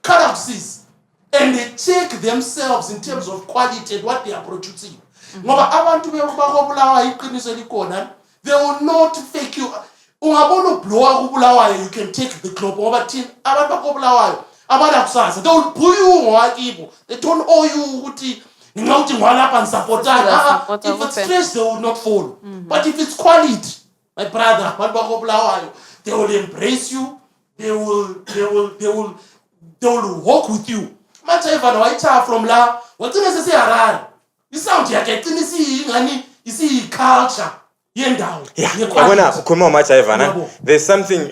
collapses, and they check themselves in terms of quality and what they are producing. Ngoba abantu bakobulawa iqiniso likhona, they will not fake you. Ungabona ublowa kubulawayo, you can take the globe. Ngoba thina abantu bakobulawayo abala kusasa, they will boo you ngowakibo. They don't owe you ukuthi ngawuthi ngwalapha nisupportana. If it's fresh they will not follow. But if it's quality, my brother, abantu bakobulawayo, they will embrace you. They will walk with you. Manje Ivan wayicha from la, wagcina seseharare. Isound yakhe igcina isiyingani isiyiculture yendawo. Yabona ukhuluma uMacha Ivana. There's something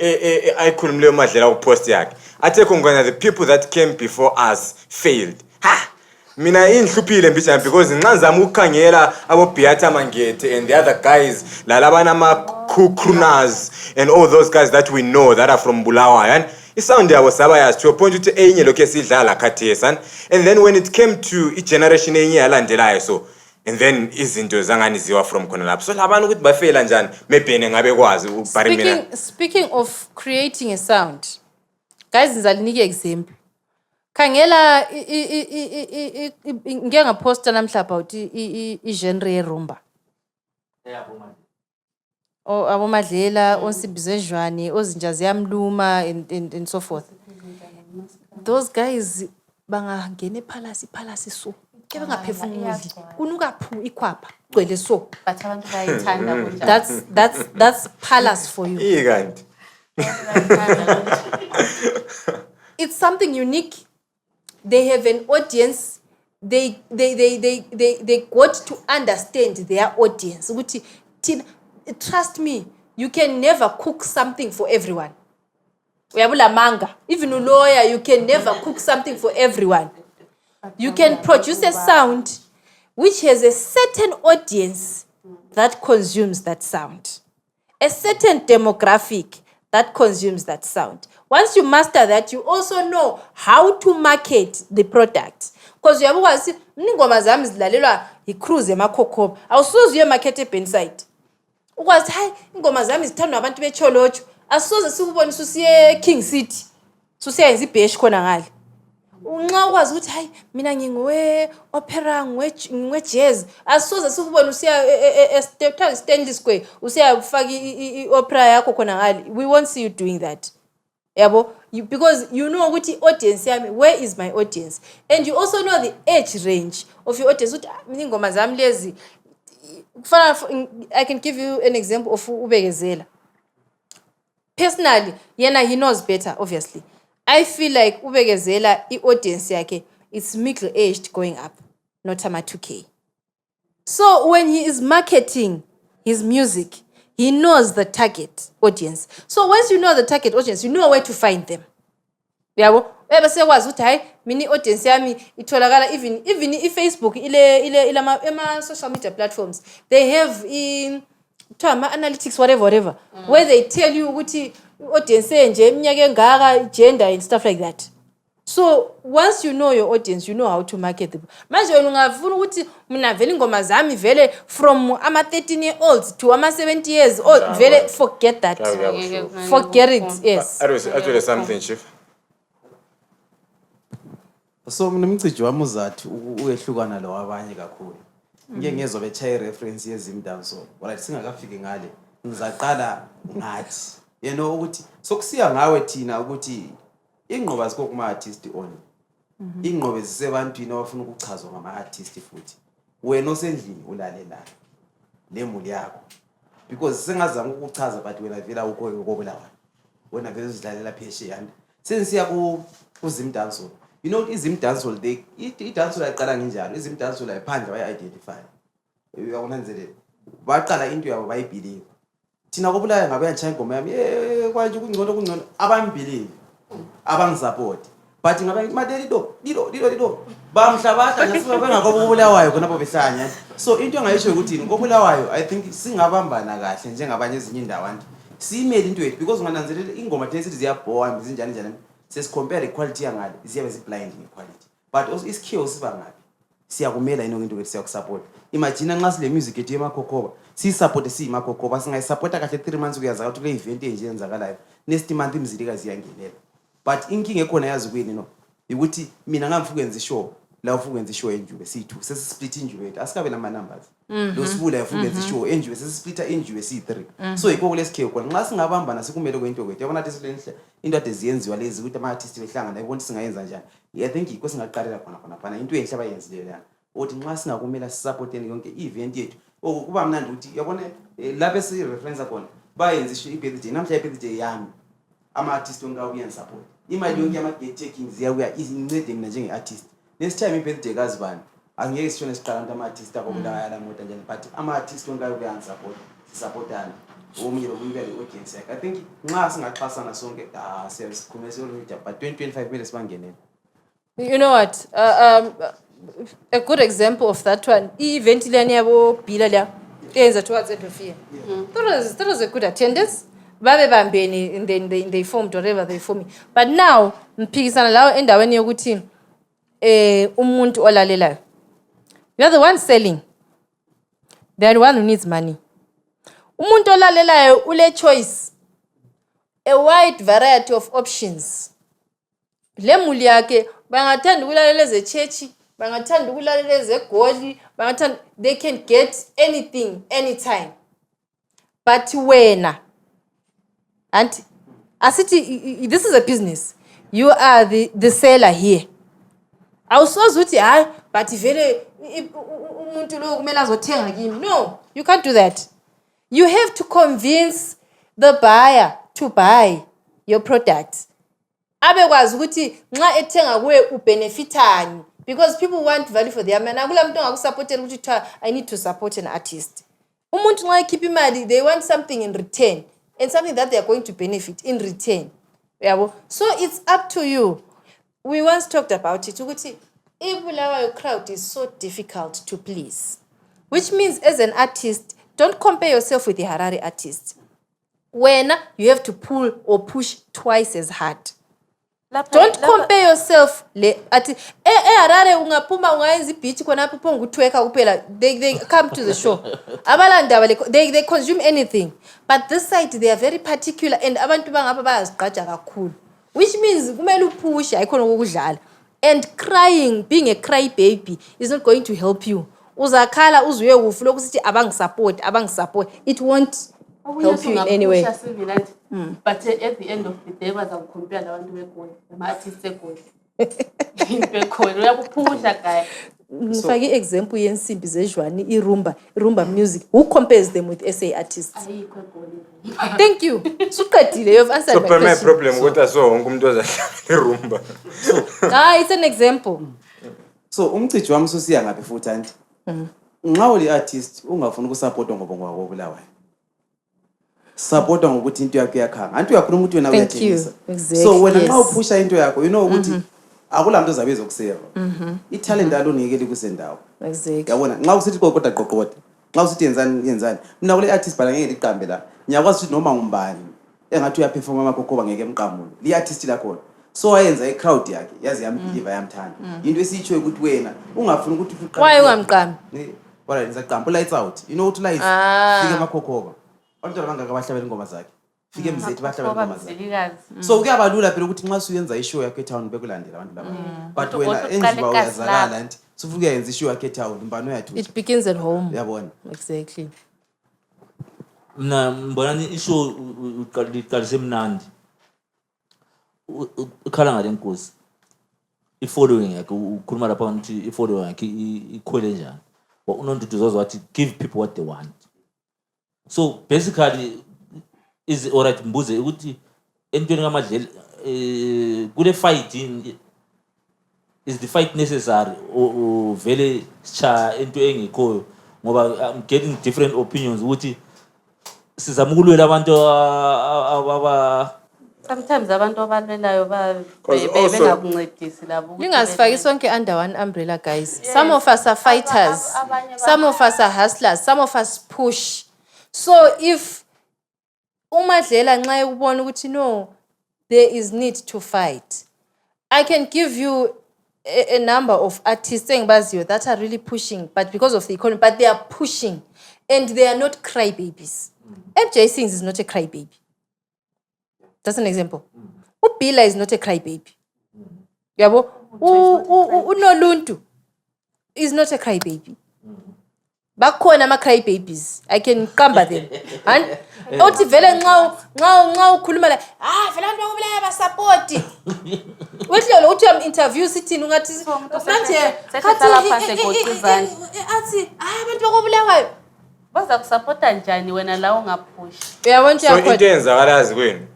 ayikhulumileyo Madlela kupost yakhe. Athe kungena the people that came before us failed. Ha! Mina inhluphile mbijana because nxa zama ukukhangela abo Beata Mangete and the other guys lalabana crooners and all those guys that we know that are from Bulawayo, and isound yabo sabayazi to a point ukuthi enye lokho esidlala khathesi, and then when it came to a generation enye yalandelayo, so and then izinto zangani ziwa from khona lapho, so labantu ukuthi bafela njani maybe ngabe kwazi ukubhari mina. Speaking of creating a sound, guys, ngizalinike example. Khangela ngeke ngaposta namhla about i-genre ye-rumba. Abomadlela, onsibizezwane, ozinja ziyamluma and so forth. Those guys bangangena ephalasi so. Ke bengaphefumuli. Kunuka phu ikhwapha, gcwele so. But abantu bayithanda kunjani. That's palace for you. Ikanti. It's something unique. They have an audience. They got to understand their audience. Trust me, you can never cook something for everyone. Uyabula manga. Even a lawyer, you can never cook something for everyone. You can produce a sound which has a certain audience that consumes that sound. A certain demographic that consumes that sound. Once you master that, you also know how to market the product. Because you have to ngoma zami zilalelwa icruise emakhokhoba. Awusoze uyemarket eBenside. Ukwazi hayi ingoma zami zithandwa abantu becholocho. Asoze sikubona usiye King City. Susiyenza ibesh khona ngale. Unxa ukwazi ukuthi hayi mina ngingowe opera ngwe jazz. Asoze sikubona usiya Stanley Square. Usiya ufaka iopera yakho khona ngale. We won't see you doing that. Yabo, because you know what the audience yami, where is my audience, and you also know the age range of your audience. Ngoma zami lezi, I can give you an example of Ubegezela. Personally, yena he knows better, obviously. I feel like Ubegezela, the audience yake, it's middle aged going up, not ama 2K. So when he is marketing his music, he knows the target audience. So once you know the target audience, you know where to find them. Yabo, ebese kwazi ukuthi hayi mini audience yami itholakala even iFacebook ile ama social media platforms. They have analytics whatever where they tell you ukuthi audience enje iminyaka engaka, gender and stuff like that. So once you know your audience, you know how to market them. Manje wena ungafuna ukuthi mina vele ingoma zami vele from ama 13-year-olds to ama 70 years old, vele forget that. Forget it. Yes. Actually something, Chief. So mina umciji wami uzathi uyehlukana lo wabanye kakhulu. Ngeke ngezobe chaya reference yezimdam so. Right singakafiki ngale. Ngizaqala ngathi. You know ukuthi sokusiya ngawe thina ukuthi ingqoba zikokuma artist only. Ingqobe zisebantwini abafuna ukuchazwa ngama artist futhi. Wena osendlini ulalela lemuli yakho. Because sengazama ukuchaza but wena vela ukho kokubulawa. Wena vele uzidlalela pheshe yami. Sensiya ku Zimdanso. you know izim dancehall they i-dancehall ayaqala nginjalo izim dancehall ayiphandle bayi-identify uyakunanzelela baqala into yabo bayibhilive thina kobulayo ngabe yanchaya ingoma yami kwanje kungcono abangibhilive abangisapoti but ngabe madelido bamhlabahla ngasibengakobulawayo khonapho behlanya so into engayisho ukuthi kobulawayo I think singabambana kahle njengabanye ezinye indawo siyimele into yethu because ungananzelela ingoma thina sithi ziyabhowa zinjani sesicompare iquality yangale ziyabe ziblind ngequality but also isikhiwo siba ngapi siyakumela into into siyakusupport imagine nxa sile music yethu yemakhokoba siyisupport siyimakhokoba singayisupport kahle 3 months kuyaza ukuthi kule event enje yenzakalayo next month imzilikazi yangenela but inkinga ekhona yazi kuyini no ukuthi mina ngamfuka enza ishow la ufuka enza ishow enjube si2 sesisplit injube yethu asikabe nama numbers lo sibula yafuka enza ishow enjube sesisplita injube si3 so ikho kulesikhewu khona nxa singabambana sikumele kwento kwethu yabona ukuthi silenhle into ade ziyenziwa lezi ukuthi ama artists behlangana yabona singayenza njani I think ikho singaqalela khona into enhle abayenzileyo yana uthi nxa singakumela sisupporteni yonke event yethu kuba mnandi ukuthi yabona lapha si reference khona bayenza ishow ibirthday namhla ibirthday yami ama artists onke abuya support imali yonke ama gate taking ziyabuya izincede mina njenge artist next time ibirthday kazibani angeke sishone siqala ama artist akobulawa la moto njani but ama artist onke abuya supportana omunye lokunika le audience I think nxa singaxhasana sonke siyasikhumela siyolunja but 2025 mele sibangenele. You know what? A good example of that one. Event lani yabo bila la yenza towards end of year. That was a good attendance. Babe bambeni and then they formed whatever they formed. But now mphikisana lawo endaweni yokuthi umuntu olalelayo. You are the one selling. They are the one who needs money. Umuntu olalelayo ule choice. A wide variety of options. Le muli yake bangathanda ukulalela ezechechi, bangathanda ukulalela ezegoli, bangathanda they can get anything anytime. But wena and asithi this is a business. You are the seller here. Awusoze uthi hayi but vele umuntu lo kumele azothenga kimi. No, you can't do that. You have to convince the buyer to buy your product. Abekwazi ukuthi nxa ethenga kuwe ubenefitani because people want value for their money. Akula muntu ongakusupportela ukuthi I need to support an artist. Umuntu nxa ekhipha imali they want something in return and something that they are going to benefit in return. Yabo. So it's up to you. We once talked about it ukuthi ibulawayo crowd is so difficult to please. Which means as an artist don't compare yourself with the Harare artist. When you have to pull or push twice as hard. Don't compare yourself at Harare ungapuma ungayenza beach khona pho ngutweka kuphela they come to the show. Abalanda they consume anything. But this side they are very particular and abantu bangapha bayazigqaja kakhulu. Which means kumele upush ayikhona ukudlala. And crying, being a cry baby is not going to help you. Uzakhala uzuye ufuna ukuthi abangi-support. It won't help you in any way. But at the end of the day bazakucompare nabantu begoli ama-artists egoli bekhona uyakuphusha guy. Ngifake i-example yensimbi zejwani irumba music. Who compares them with SA artists? Ayikho egoli. Thank you. Suqedile, you have answered So my question. my problem ukuthi so wonke umuntu ozadlala irumba. It's an example. So umcijo wami sosiya ngabe futhi anti. Nxa uli artist ungafuna ukusupport ngoba ngwakobulawayo. Supporta ngokuthi into yakho yakhanga. Anti uyakhuluma ukuthi wena uyathengisa. Exactly. So wena nxa uphusha into yakho you know ukuthi akulanto zabe zokuseva. I-talent alone ngeke likusendawo. Exactly. Yabona nxa usithi qoqoda qoqoda. Nxa usithi yenzani. Mina kule artist bala ngeke liqambe la. Ngiyakwazi ukuthi noma ngumbani engathi uyaperforma amakhokoba ngeke emqamule. Li artist la khona. So wayenza i-crowd yakhe yazi yambelieve yamthanda. Into esitsho ukuthi wena ungafuni ukuthi uqambe. Why ungamqambi? Wala yenza qambo lights out. You know ukuthi lights fike amakhokoba. Abantwana bangaka bahlabela ingoma zakhe. Fike emzethi bahlabela ingoma zakhe. So kuyabalula phela ukuthi nxa uyenza ishow yakhe eTown bekulandela abantu laba. But wena enjiba uyazakala nti sufuke yenza ishow yakhe eTown mbano yathu. It begins at home. Yabona. Exactly. Mna mbona ishow uqalise mnandi. Ukhala ngale nkosi. I-following yakhe ukhuluma lapha ukuthi i-following yakhe ikhwele njani. Unontutuzozo wathi give people what they want. So basically is alright mbuze ukuthi entweni kaMadleli kule fight is the fight necessary or vele cha into engikhoyo ngoba I'm getting different opinions ukuthi sizama ukulwela abantu sometimes abantu abalwelayo 'Cause also- bengakuncedisi labo ukuthi Lingasifaki sonke under one umbrella, guys. Some of us are fighters. abanye Some of us are hustlers. Some of us push. So if umadlela nxa ubona ukuthi no, there is need to fight. I can give you a number of artists that are really pushing, but because of the economy, but they are pushing and they are not crybabies. FJ Sings is not a crybaby. That's an example. Ubila is not a crybaby. Yabo, uNoluntu is not a crybaby. Bakhona ama crybabies. I can qamba them. And uthi vele nxa ukhuluma la, vele abantu bakubulaya ba support. Wehle lo uthi am interview sithini ungathi manje sehlala phansi egoqa izandla. athi abantu bakubulawayo. baza kusupporta njani wena la ungaphush Uyabona So into yakho. eyenzakalazi kwini,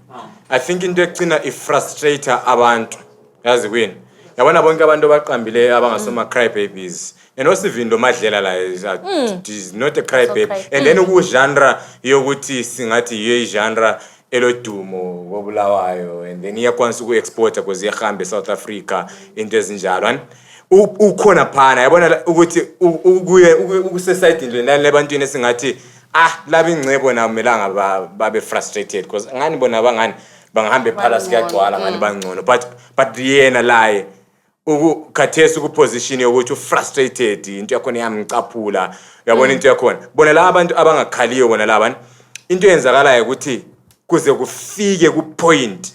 I think into egcina ifrustrator abantu yazi kwini, yabona bonke abantu abaqambileyo abangasoma cry babies and osivindo madlela la is not a cry baby, and then ku genre yokuthi singathi yiyo genre elodumo wobulawayo, and then iyakwanisa uku exporta because iyahambe South Africa into ezinjalo ukhona phana yabona ukuthi ukuye ukuseside indlela labantwini esingathi laba ingcebo namelanga babe frustrated because ngani bona abangani bangahambe palace kuyagcwala ngani bangcono, but yena laye ukukhathesa ukuposition yokuthi frustrated into yakho yamcaphula uyabona into yakho bona la abantu abangakhaliyo bona labani into yenzakalayo ukuthi kuze kufike ku point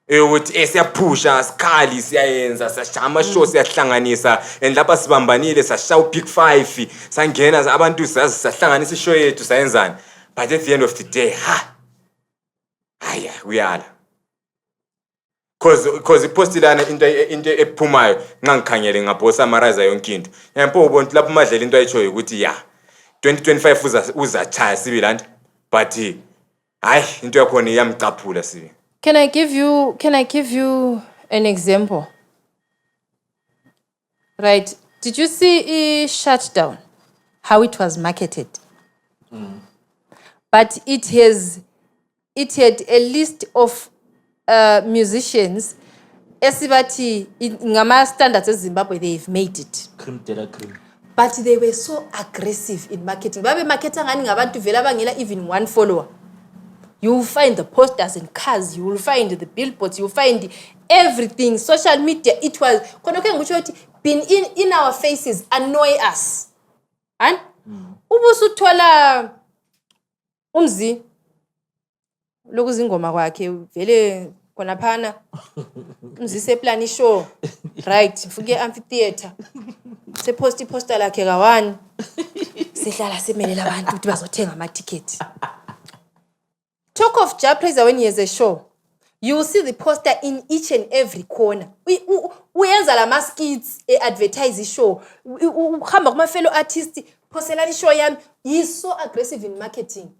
ukuthi siyaphusha sikhali siyayenza siyashama show siyahlanganisa and lapha sibambanile sashaw big 5 sangena abantu sahlanganisa ishow yethu sayenzani, but at the end of the day uyala cause ipostilana into ephumayo ngangikhangele ngapho summarize yonke into yampo ubona lapha madlela into ayitshoyo ukuthi 2025 uzachaya sibilanda, but into yakho iyamcaphula sibi. Can I give you an example? Right. Did you see Shutdown? How it was marketed? But it had a list of musicians. Esibati ngama standards eZimbabwe, they've made it. cream data cream. But they were so aggressive in marketing. Babe marketing ngani ngabantu vela bangela even one follower. You will find the posters and cars, you will find the billboards, you will find everything. Social media, it was been in our faces, annoy us. And ubusuthola umzi lokuzingoma kwakhe vele khona phana umzi seplan show right mfuke amphitheater poster lakhe ka1 sihlala simelela abantu ukuthi bazothenga ama tickets. Talk of Japreza when he has a show, you will see the poster in each and every corner. Uyenza la maskits advertise show. Uhamba kuma fellow artists poselani show yami. He is so aggressive in marketing.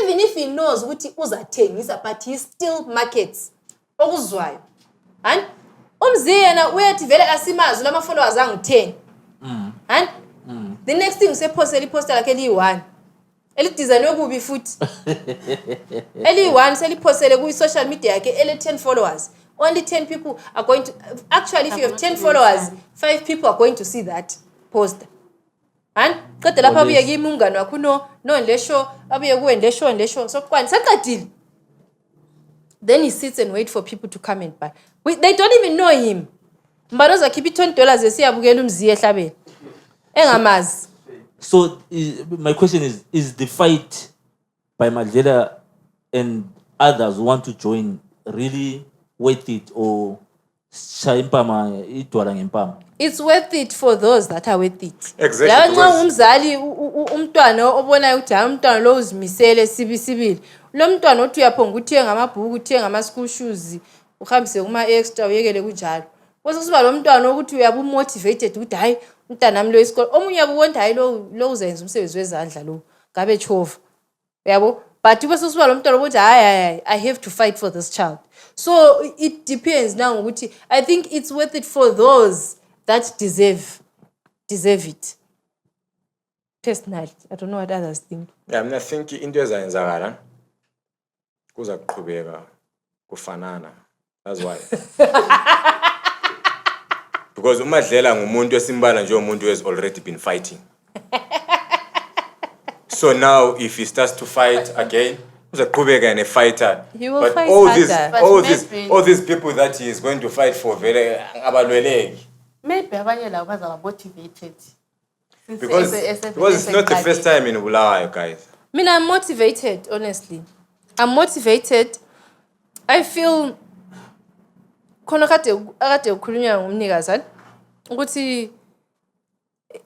Even if he knows ukuthi uzathengisa, but he still markets. Okuzwayo. And umziyena uyathi vele asimazi lama followers angu10. And the next thing say poseli poster lakhe li1. Eli design yokubi futhi. Eli1 seliphosele ku social media yakhe ele 10 followers. Only 10 people are going to actually if you have 10 followers, 5 people are going to see that poster. And qede lapha abuye kimungano wakho no le show abuye kuwe le show so kwani saqedile. Then he sits and wait for people to come and buy. They don't even know him. Mbanoza keep $20 esiyabukela umziye ehlabeni. Engamazi. So my question is the fight by Madlela and others who want to join really worth it, or it's worth it for those that are worth it. Exactly. La nxa umzali umntwana obona ukuthi umntwana lo uzimisele sibisibili. Lo mntwana othi uyaphonga uthenga amabhuku, uthenga ama school shoes, uhambise kuma extra uyekele kunjalo. Bese kusiba lo mntwana ukuthi uyabu motivated ukuthi hayi umntana nami lo isikole. Omunye ubona hayi lo uzenza umsebenzi wezandla lo. Ngabe chova. Yabo? But bese kusiba lo mntwana ukuthi hayi I have to fight for this child. So it depends now ukuthi I think it's worth it for those that deserve it. Personally, I don't know what others think. Yeah, I think into ezayenzakala kuza kuqhubeka kufanana. That's why. Because uMadlela ngumuntu esimbala nje umuntu who has already been fighting. So now if he starts to fight again, uzaqhubeka and a fighter. He will but fight all harder. these people that he is going to fight for vele abalweleki. Maybe abanye labo bazaba motivated. Because it's not the first time in Bulawayo, guys. I mean, I'm motivated, honestly. I'm motivated. I feel khona kade ukhulunywa ngumnikazi ukuthi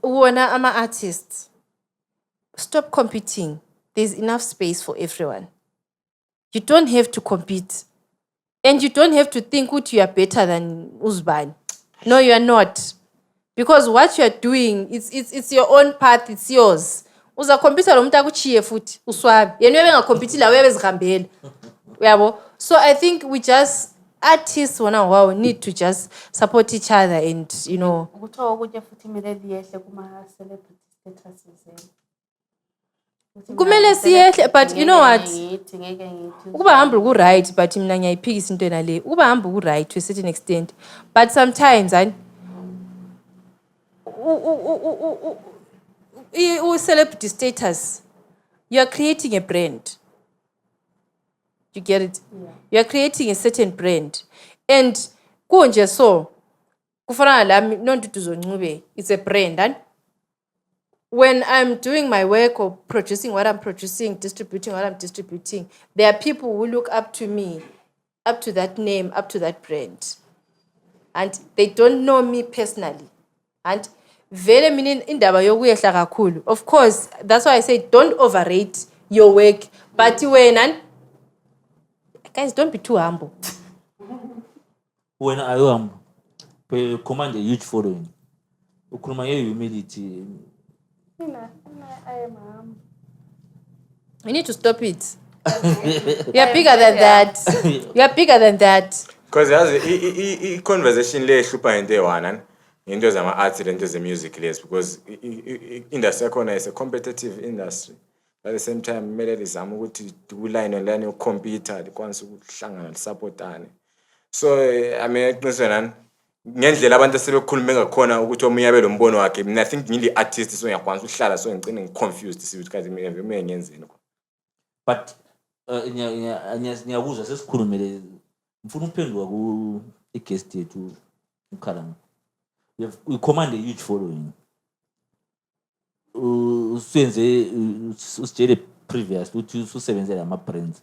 wona ama-artists stop competing. There's enough space for everyone. You don't have to compete. And you don't have to think that you are better than Uzban. No, you are not. Because what you are doing, it's your own path, it's yours. Uza compete lo muntu akuchiye futhi uswabi. Yena uyabe ngacompete la uyabe zihambela. Uyabo? So I think artists wow need to just support each other and Ukuthiwa okunye futhi kumele liyehle kuma celebrity statuses. Kumele siyehle, but you know what? Ngeke Ukuba humble ku right, but mina ngiyayiphikisa into ena le. Ukuba humble ku right to a certain extent. But sometimes celebrity status, you are creating a brand. You get it? Yeah. You are creating a certain brand. And kunje so kufana lami nontutuzo Ncube, it's a brand. And when I'm doing my work or producing what I'm producing, distributing what I'm distributing, there are people who look up to me, up to that name, up to that brand. And they don't know me personally. And vele mina indaba yokuyehla kakhulu. Of course, that's why I say don't overrate your work. But guys, don't be too humble. When I am command a huge following, ukhuluma humility. I am humble. You need to stop it. You're bigger than that. You're bigger than that. Because the conversation le hlupha into ewana into zama-arts and into ze-music lezi because industry yakhona is a competitive industry. At the same time kumele lizame ukuthi kuline lana ukhompyutha likwanise ukuhlangana lisupportane. So I mean eqinisweni nani ngendlela abantu asebekhuluma ngakhona ukuthi omunye abe lo mbono wakhe. Mina I think ngili artist so ngiyakwanisa ukuhlala so ngicine ngiconfused sithi kazi mina ngiyenzeni. But ngiyakuzwa sesikhulumile mfuna uphendula ku guest yethu uKhalanga. We command a huge following. Usenze usitshele previous ukuthi usebenzele ama brands.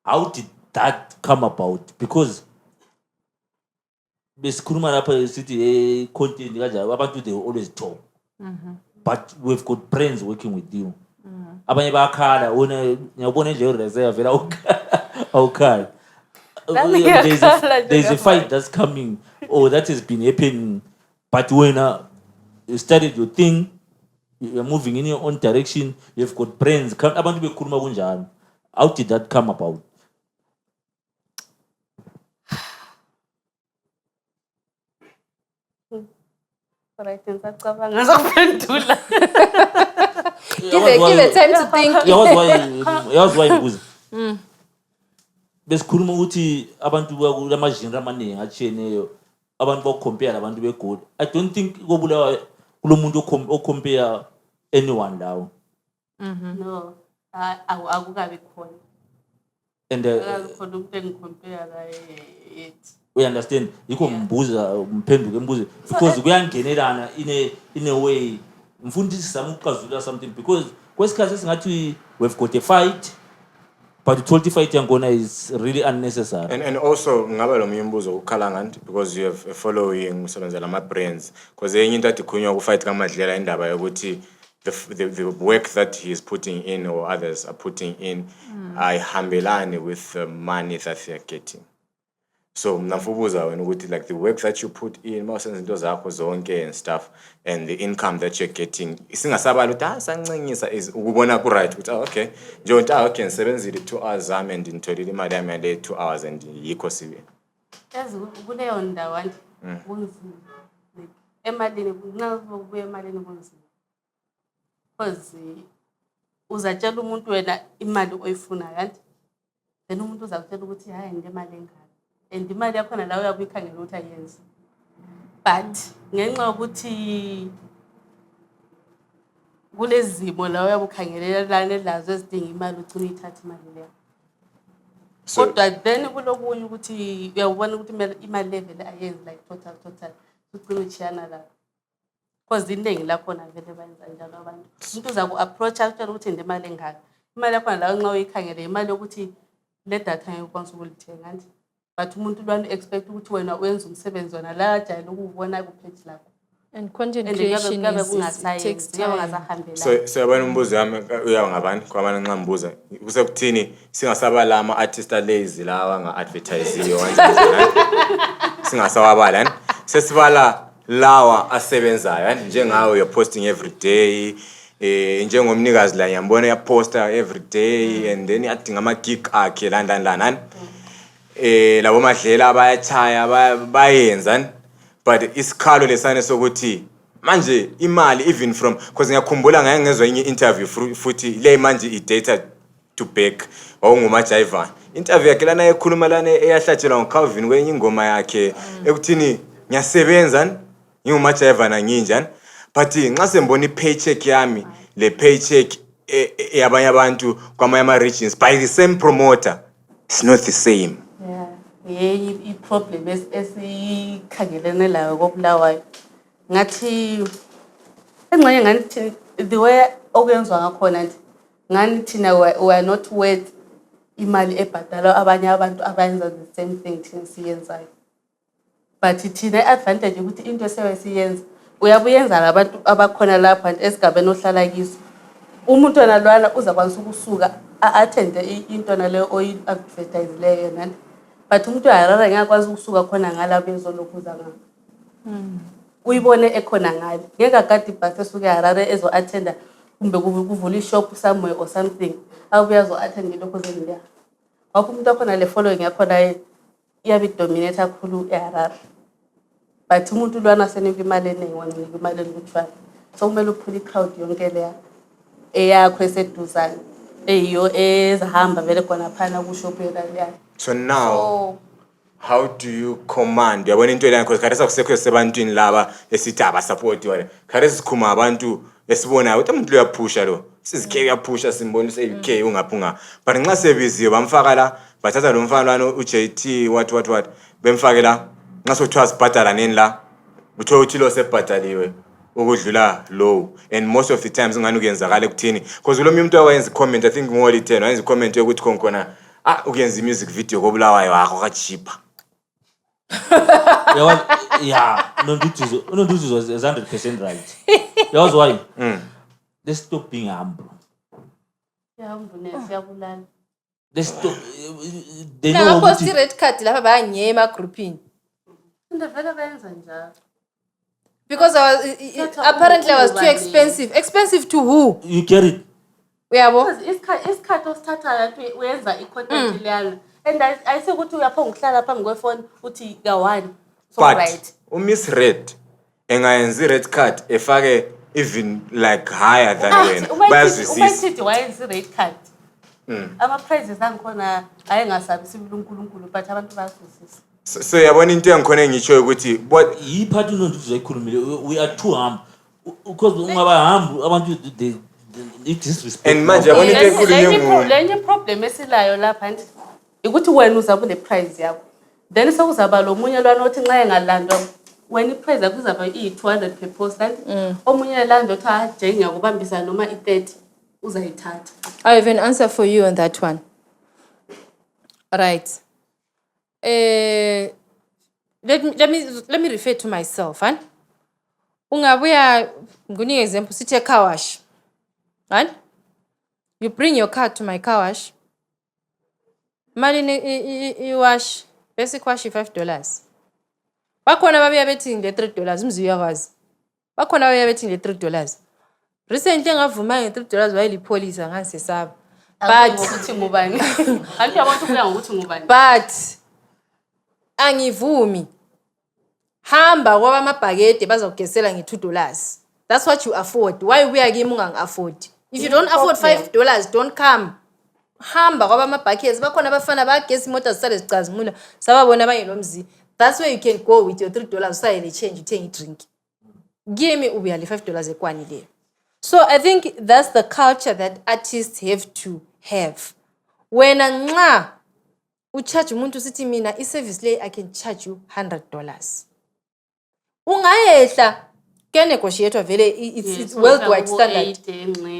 How did that come about? Because besikhuluma lapha sithi content kanjalo abantu they always talk. But we've got brands working with you. Abanye bakhala wona ngiyabona nje ureserve vela awukhala. There's a fight that's coming or that has been happening, but when you started your thing, you're moving in your own direction, you've got brands. Abantu bekhuluma kunjalo. How did that come about? Right, ngicabanga ngizophendula. Give it time to think. Yazi why ngibuza. Besikhuluma ukuthi abantu kulamajinra amaningi atshiyeneyo abantu bakucompare labantu beGoli. I don't think kobulawa kulomuntu ocompare anyone lawo. No, akukabi khona. And khona umuntu engicompare naye. We understand yikho ngibuza umphenduke mbuze because kuyangenelana in a way mfundisi sizama ukuxazulula something because kwesikhathi esingathi we've got a fight but the fight yangona is really unnecessary. And also ngaba lo myimbuzo uKhalanga because you have a following usebenzela ama brands because enye into athi khunywa ku fight kaMadlela indaba yokuthi the work that he is putting in or others are putting in ayihambelani with the money that they are getting. So mnafubuza wena ukuthi like the work that you put in mawusenza into zakho zonke and stuff and the income that you're getting isingasabala ukuthi sancenyisa is ukubona ku right ukuthi okay nje ukuthi okay ngisebenzile 2 hours zami and ngitholile imali yami yale 2 hours and yikho sibe yazi kuleyo ndawo nje kunzima emalini kubuya emalini kunzima. Because uzatshela umuntu wena imali oyifuna kanti then umuntu uzakutshela ukuthi hayi ngemali engaka. And imali yakhona la uyakuyikhangela ukuthi ayenze. But ngenxa yokuthi kulezimo la uyabukhangelela lazo ezidinga imali ugcina uyithatha imali leyo. Kodwa then kulokunye ukuthi uyabona ukuthi imali level ayenzi like total ugcina uchiyana la. Because iningi lakhona vele bayenza njalo abantu. Umuntu uza ku-approach akutshela ukuthi ndemali engaka. Imali yakhona la nxa uyikhangele imali yokuthi le data ngiyokwanisa ukulithenga nje. But umuntu lwana expect ukuthi wena uyenza umsebenzi wona la ajayele ukubona ku-page lakho. And content creation takes time. So yabona umbuzo wami uyawa ngabani kwamanye nxa ngibuza kusekuthini singasabala ama artist lazy lawa nga advertise kanjani singasawabala yani sesibala lawa asebenzayo yani njengawe you're posting every day njengomnikazi la ngiyambona uyaposta every day and then adinga ama gig akhe lana labo madlela bayachaya bayenza but isikhalo lesane sokuthi manje imali even from because ngiyakhumbula ngezwe inye interview futhi le manje i-data to back wawungumajiva interview yakhe lana ekhuluma lana eyahlatshelwa ngoCalvin kwenye ingoma yakhe ekuthini ngiyasebenza ngingumajiva na nginjani but nxa sembona i-paycheck yami le paycheck yabanye abantu kwamanye ama-regions by the same promoter it's not the same. I-problem esikhangelene layo kobulawayo ngathi engxenye ngani the way okuyenzwa ngakhona nje ngani thina we are not worth imali ebhadala abanye abantu abayenza the same thing thina siyenzayo. But thina advantage ukuthi into esesiyenza uyabuyenza labantu abakhona lapha esigabeni ohlala kiso. Umuntu onalwana uzakwanisa ukusuka attend into naleyo oyi-advertise leyo nani. But umuntu uyarara ngakwazi ukusuka khona ngala bezolokhuza ngakho. Uyibone ekhona ngale. Ngeke akade ibhasi esuke yarara ezo attenda kumbe kuvula ishop somewhere or something. Awubuya zo attend lokho zenile. Wakho umuntu akhona le following yakhona iyabe dominate kakhulu yarara. But umuntu lwana senika imali eningi wanika imali elutshwana. So kumele uphule crowd yonke leya eyakho eseduzane eyiyo ezahamba vele khona phana ku shop yaleya. So now how do you command yabona into lana because khathesi akusekho sebantwini laba esithi abasupport wena khathesi sikhuma abantu esibonayo ukuthi umuntu uyaphusha lo sizike uyaphusha simbona use-UK ungaphunga but nxa sebiziwe bamfaka la bathatha lo mfana lwana uJT what bemfake la nxa sokuthiwa sibhadala nini la uthola ukuthi lo sebhadaliwe ukudlula low and most of the times ngani kuyenzakala ekuthini because lo umuntu wayenza comment I think ngoli 10 wayenza comment yokuthi khona uyenza music video kobulawayo akho ka cheaper. Yeah, no duties was 100% right. That was why. Let's stop being humble. Let's stop. They know what it red card lapha bayanyema groupini. Because apparently I was too expensive. Expensive to who? You get it. Uyabo? Isikhathi osithatha wenza i-content leyana. And I say ukuthi uyaphonga ukuhlala phambi kwefoni uthi ka1. So right. Miss Red engayenza red card efake even like higher than wena. Umayithi wayenza red card. Ama prizes angikhona ayengasabisi uNkulunkulu but abantu bayasizisa. So yabona into engikhona engitsho ukuthi what iphathi unonto uzoyikhulumile we are too humble because ungaba humble abantu they disrespect. And manje yabona into enkulu lenye problem esilayo lapha nje ukuthi wena uzaba le prize yakho then sekuzaba lo munye lwana othi nxa engalandwa wena iprize yakho uzaba i200 per post and omunye landa othi aje ngiyakubambisa noma i30 uzayithatha. I have an answer for you on that one. Right. Let me refer to myself, huh? Ungabuya ngunike example sithi car wash. Right? You bring your car to my car wash. Mali wash basic wash $5. Bakhona babuya bethi nge $3 umzi uyakwazi. Bakhona babuya bethi nge $3. Recently ngavuma nge $3 wayelipolisa ngasesaba. But ukuthi ngubani? Anti abantu kuya ngokuthi ngubani? But angivumi. hamba kwabamabhakede bazokugesela nge$2. That's what you afford. Why ubuya kimi ungangi-afford? If you don't afford $5, don't come. Hamba kwabamabhakede bakhona abafana bayagesa imoto zisale zicazimula sababona abangenomzi. That's where you can go with your $3 usayele change uthenge drink. Give me ubuya le $5 ekwanile. So I think that's the culture that artists have to have. When nxa ucharge umuntu sithi mina i-service le I can charge you $100. Ungayehla ke negotiate vele it's worldwide standard.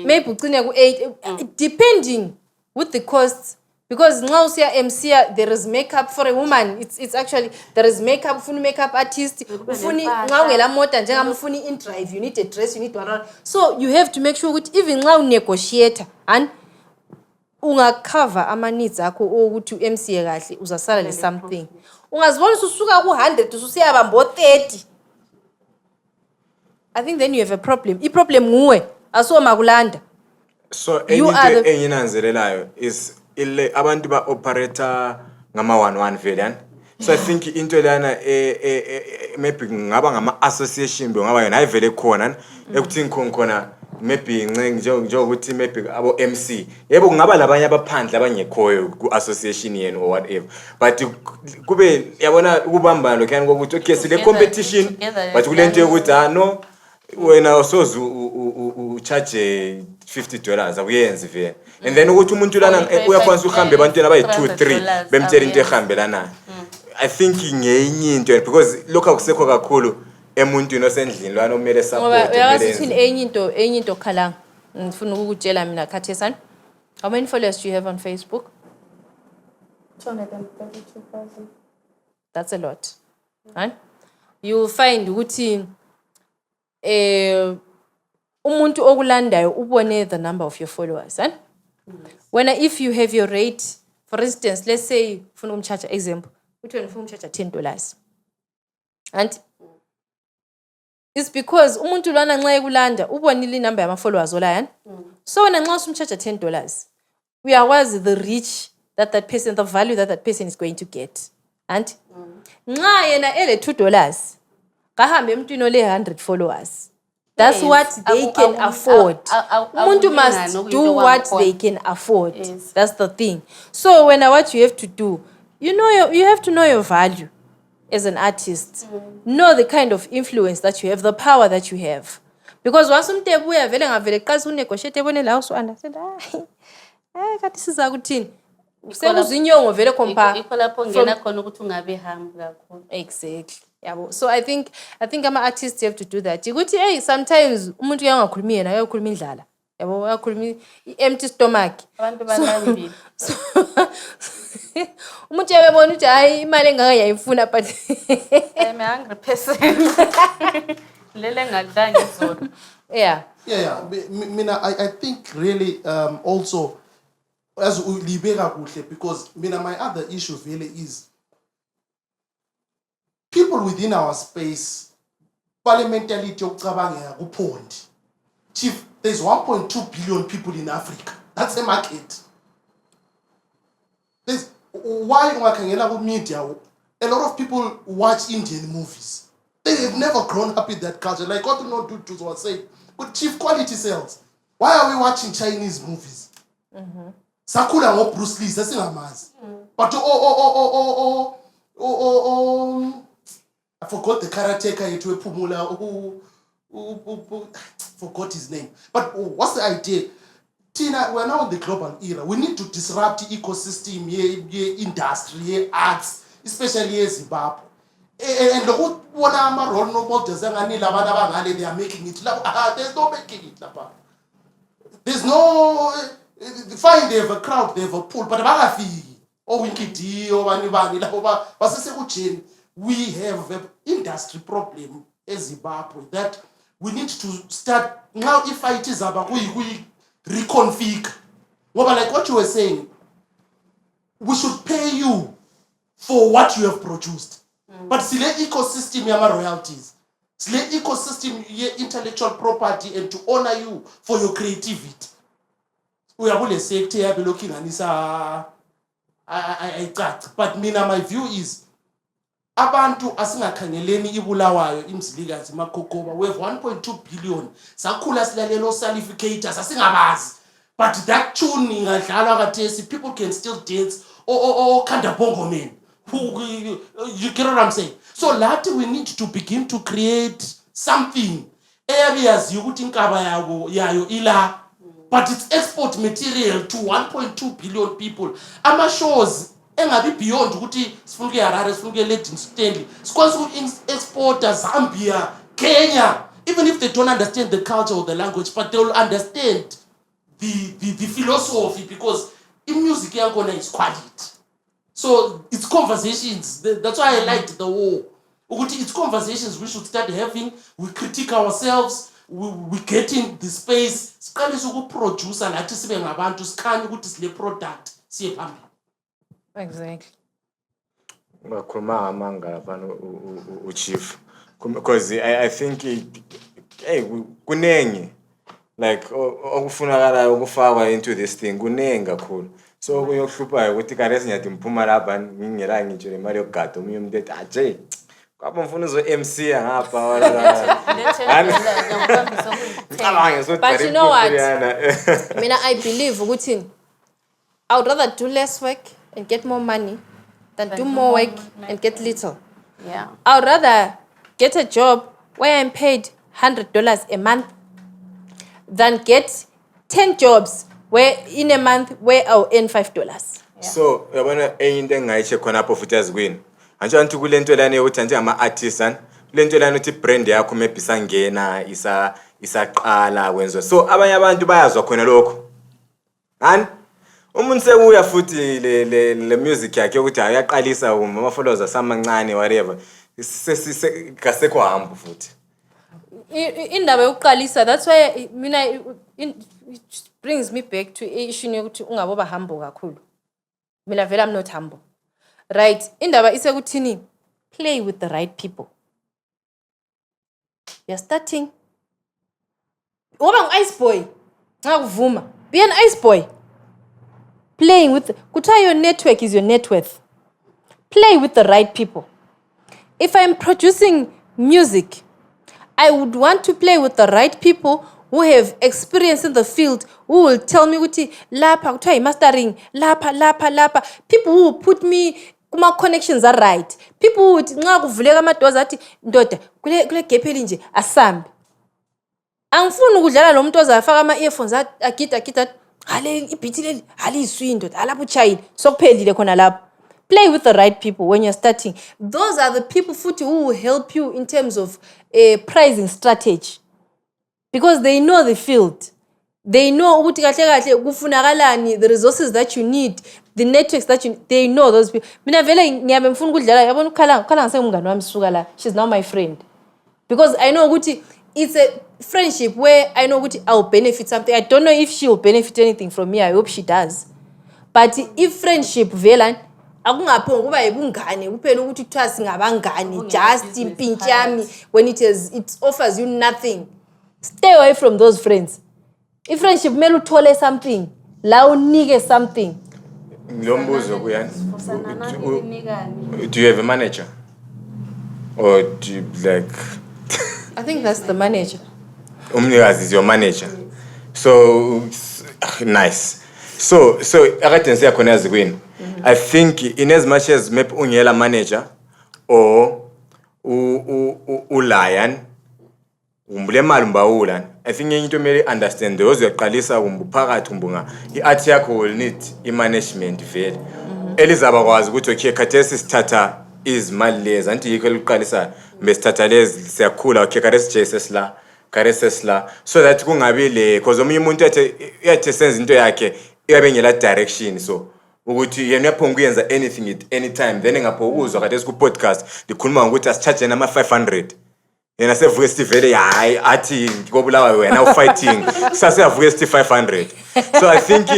Maybe ugcine ku-8 depending with the costs. Because now MC there is makeup for a woman. It's actually there is makeup, ufuni makeup artist, ufuni nxa ungela mota njengamufuni in drive, you need a dress, you need to run. So you have to make sure ukuthi even nxa unegotiator and ungacover ama needs akho ukuthi uMC kahle uzasala le something. Ungazibona ususuka ku100 usiyabamba 30. I think then you have a problem. I problem nguwe asoma kulanda. So into enginanzelelayo is ile abantu ba operator ngama 11 vele yani. So I think into lana maybe ngaba ngama association ngaba yona ayivele khona ekuthini khona maybe njengokuthi maybe abo MC yebo kungaba labanye abaphandle abangekhoyo ku association yenu or whatever but kube yabona ukubambana lokhani ukuthi okay sile competition but kulento yokuthi no wena usoze u-charge $50 akuyenzi vele and then ukuthi umuntu lana uyakwanisa uhambe abantwana abayi2-3 bemtshela into ehambelana. I think ngenye into because lokho akusekho kakhulu emuntwini osendlini lwana omele support uyasithi enye into khalanga ngifuna ukukutshela mina khathesana. How many followers do you have on Facebook? 232,000. That's a lot. Right? You will find ukuthi umuntu okulandayo ubone the number of your followers, huh? When if you have your rate, for instance, let's say ufuna umcharge example, uthi wena ufuna umcharge $10. And it's because umuntu lwana nxa ekulanda ubonile number yama followers olaya. So wena nxa usumcharge $10, uyakwazi the reach that person, the value that person is going to get. And nxa yena ele $2 kahambe emntwini ole 100 followers. That's what they can afford. Umuntu must do what they can afford. Yes. That's the thing. So what you have to do, you have to know your value as an artist. Know the kind of influence that you have, the power that you have. Because once umuntu ebuya vele ngavele qasa unegotiate ebone la uso understand. Kathi siza kuthini? Sekuzinyongo vele compare. Ikho lapho ngena khona ukuthi ungabe hambi kakhulu. Exactly. Yeah, so I think ama artists have to do that. Ukuthi hey sometimes umuntu uyangakhulumi yena uyakhuluma indlala. Yabo uyakhuluma empty stomach. Abantu balambile. Umuntu uyabona ukuthi hayi imali engaka yayifuna but I'm a hungry person. Lele ngadlanga izolo. Yeah. Mina I think really also as ulibeka kuhle because mina my other issue really is people within our space parliamentality yokucabangela kuphondi. Chief, there's 1.2 billion people in Africa. That's a market. Why ungakhangela ku media a lot of people watch Indian movies. They have never grown up in that culture. Like what no dude was saying. But chief, quality sells. Why are we watching Chinese movies? Sakura ngo Bruce Lee sesingamazi. But I forgot the karateka yethu ephumula forgot his name. But what's the idea? Tina, we're now in the global era. We need to disrupt the ecosystem, industry, arts, especially in Zimbabwe. And what are role models they are making it. There's no making it. There's no fine, they have a crowd, they have a pool, but we have an industry problem in Zimbabwe that we need to start now. If it is about we reconfigure. Well, like what you were saying, we should pay you for what you have produced. But see the ecosystem yama royalties, see the ecosystem your intellectual property and to honor you for your creativity. We are going to say be looking and this but mina my view is abantu asingakhangeleni ibulawayo imzilikazi Makokoba we have 1.2 billion sakhula silalela osalificators asingabazi but that tune ingadlalwa kathesi people can still dance or Khanda Bongo Man who you get what I'm saying. So later we need to begin to create something areas ukuthi inkaba yayo ila but it's export material to 1.2 billion people. Ama shows engabi beyond ukuthi sifuna ukuya Harare sifuna ukuya Leyden Stanley sikwazi exporter Zambia Kenya even if they don't understand the culture or the language but they will understand the philosophy because in music yakhona is quality. So it's conversations. That's why I liked the war. It's conversations we should start having. We critique ourselves. We get in the space. Sikali produce and artists sibe ngabantu sikhanye ukuthi sile product siye phambili. Exactly. Ngakhuluma amanga lapha uchief because I think kunengi like okufunakala ukufakwa into this thing kunengi kakhulu. So kuyohluphayo ukuthi kare sinyathi mphuma lapha ngingela ngitsho imali yokugada umunye umuntu ethi aje kwaba mfuna uzo MC ngapha wala. But you know what? I believe ukuthi I would rather do less work and get more money than do more work and get little. Yeah. I would rather get a job where I'm paid $100 a month than get 10 jobs where in a month where I'll earn $5. So yabona into engayishe khona apho futhi azkwini anje antu kulento lana yokuthi anje ama artisan kulento lana uthi brand yakho maybe sangena isaqala kwenziwa so abanye abantu bayazwa khona lokho hani umuntu sekuya futhi le music yakhe ukuthi ayaqalisa uma followers asamancane whatever kasekho hamba futhi indaba yokuqalisa that's why it brings me back to issue yokuthi ungaboba humble kakhulu. Mina vele I'm not humble. Right? Indaba isekuthini play with the right people. You're starting. Woba ice boy. Ngakuvuma. Be an ice boy. Playing with kuthiwa your network is your net worth. Play with the right people. If I'm producing music, I would want to play with the right people who have experience in the field, who will tell me ukuthi lapha kuthiwa mastering lapha people who will put me kuma connections are right, people who nxa kuvuleka ama doors athi ndoda kule gap elinje asambe. Angifuni ukudlala lo muntu ozafaka ama earphones agida hale ibhithi leli hali iswindo alapha uchayile sokuphelile khona lapha. Play with the right people when you're starting. Those are the people futhi who will help you in terms of pricing strategy. Because they know the field. They know ukuthi kahle kufunakalani, the resources that you need, the networks that they know those people. Mina vele ngiyabe ngifuna ukudlala yabona ukhala ngisengumngane wami suka la. She's now my friend. Because I know ukuthi it's a friendship where I know ukuthi I'll benefit something. I don't know if she will benefit anything from me. I hope she does. But if friendship vela akungaphonga kuba yibungane kuphela ukuthi kuthiwa singabangane just impintshami when it offers you nothing. Stay away from those friends. If friendship mele uthole something, la unike something. Ngilombuzo kuyani. Do you have a manager? Or do you like I think that's the manager. Umnikazi is your manager. So nice. So akatense yakhona yazikwini. I think in as much as maybe ungela manager or ulion umbule mali mbawula I think into mele understand those uyaqalisa umbuphakathi umbunga iart yakho will need management vele elizaba kwazi ukuthi okay khathesi sithatha izimali lezi anti yikho liqalisa mesithatha lezi siyakhula okay karesesla so that kungabi le because omunye umuntu ethe senze into yakhe iyabe ngela direction so ukuthi yena yaphonga kuyenza anything at any time then ngapho ukuzwa kade siku podcast likhuluma ukuthi asicharge nama 500 yena sevuke sivele hayi athi ngikobulawa wena u fighting saseyavuke 500 so I think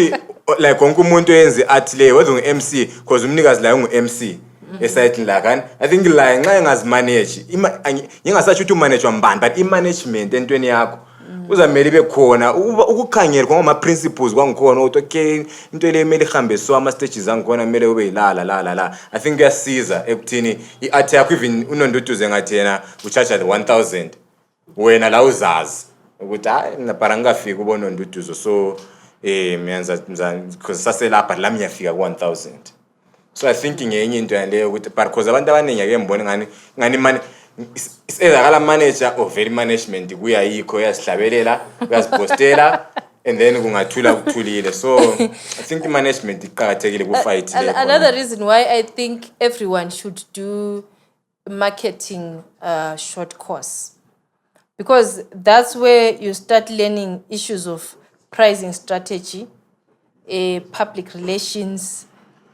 like wonke umuntu yenze athi le whether ungu MC because umnikazi la ungu MC esayithini la kan I think la nxa engazi manage ngingasathi uthi manage wambani but I management entweni yakho kuzamele ibe khona ukukhangelwa ngama-principles kwangikhona ukuthi okay into le kumele ihambe so ama-stages angikhona kumele ube yila. I think kuyasiza ekuthini i-art yakho even uNonduduze ngathi yena ucharge 1000 wena la uzazi ukuthi hayi mina para ngingafiki uboNonduduzo so miyanza because saselapha la miyafika ku-1000. So I think ngenye into yaleyo ukuthi because abantu abaningi ake ngibone ngani manje isezakala manager or very management kuyayikho yasihlabelela uyazipostela and then kungathula kuthulile. So I think management iqhakathekile ku fight le. Another reason why I think everyone should do marketing short course, because that's where you start learning issues of pricing strategy, public relations,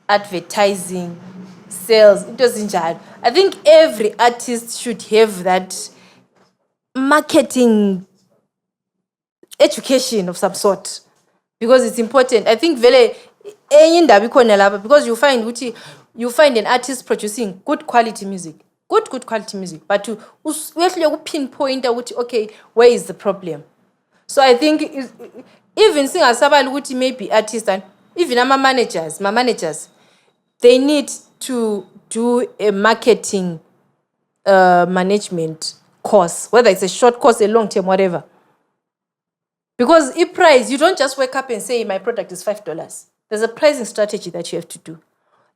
advertising, sales. It doesn't judge. I think every artist should have that marketing education of some sort, because it's important. I think because you find an artist producing good quality music, but to pinpoint out okay, where is the problem. So I think even singers maybe artists and even my managers, they need to do a marketing management course, whether it's a short course, a long term, whatever. Because price, you don't just wake up and say my product is $5. There's a pricing strategy that you have to do.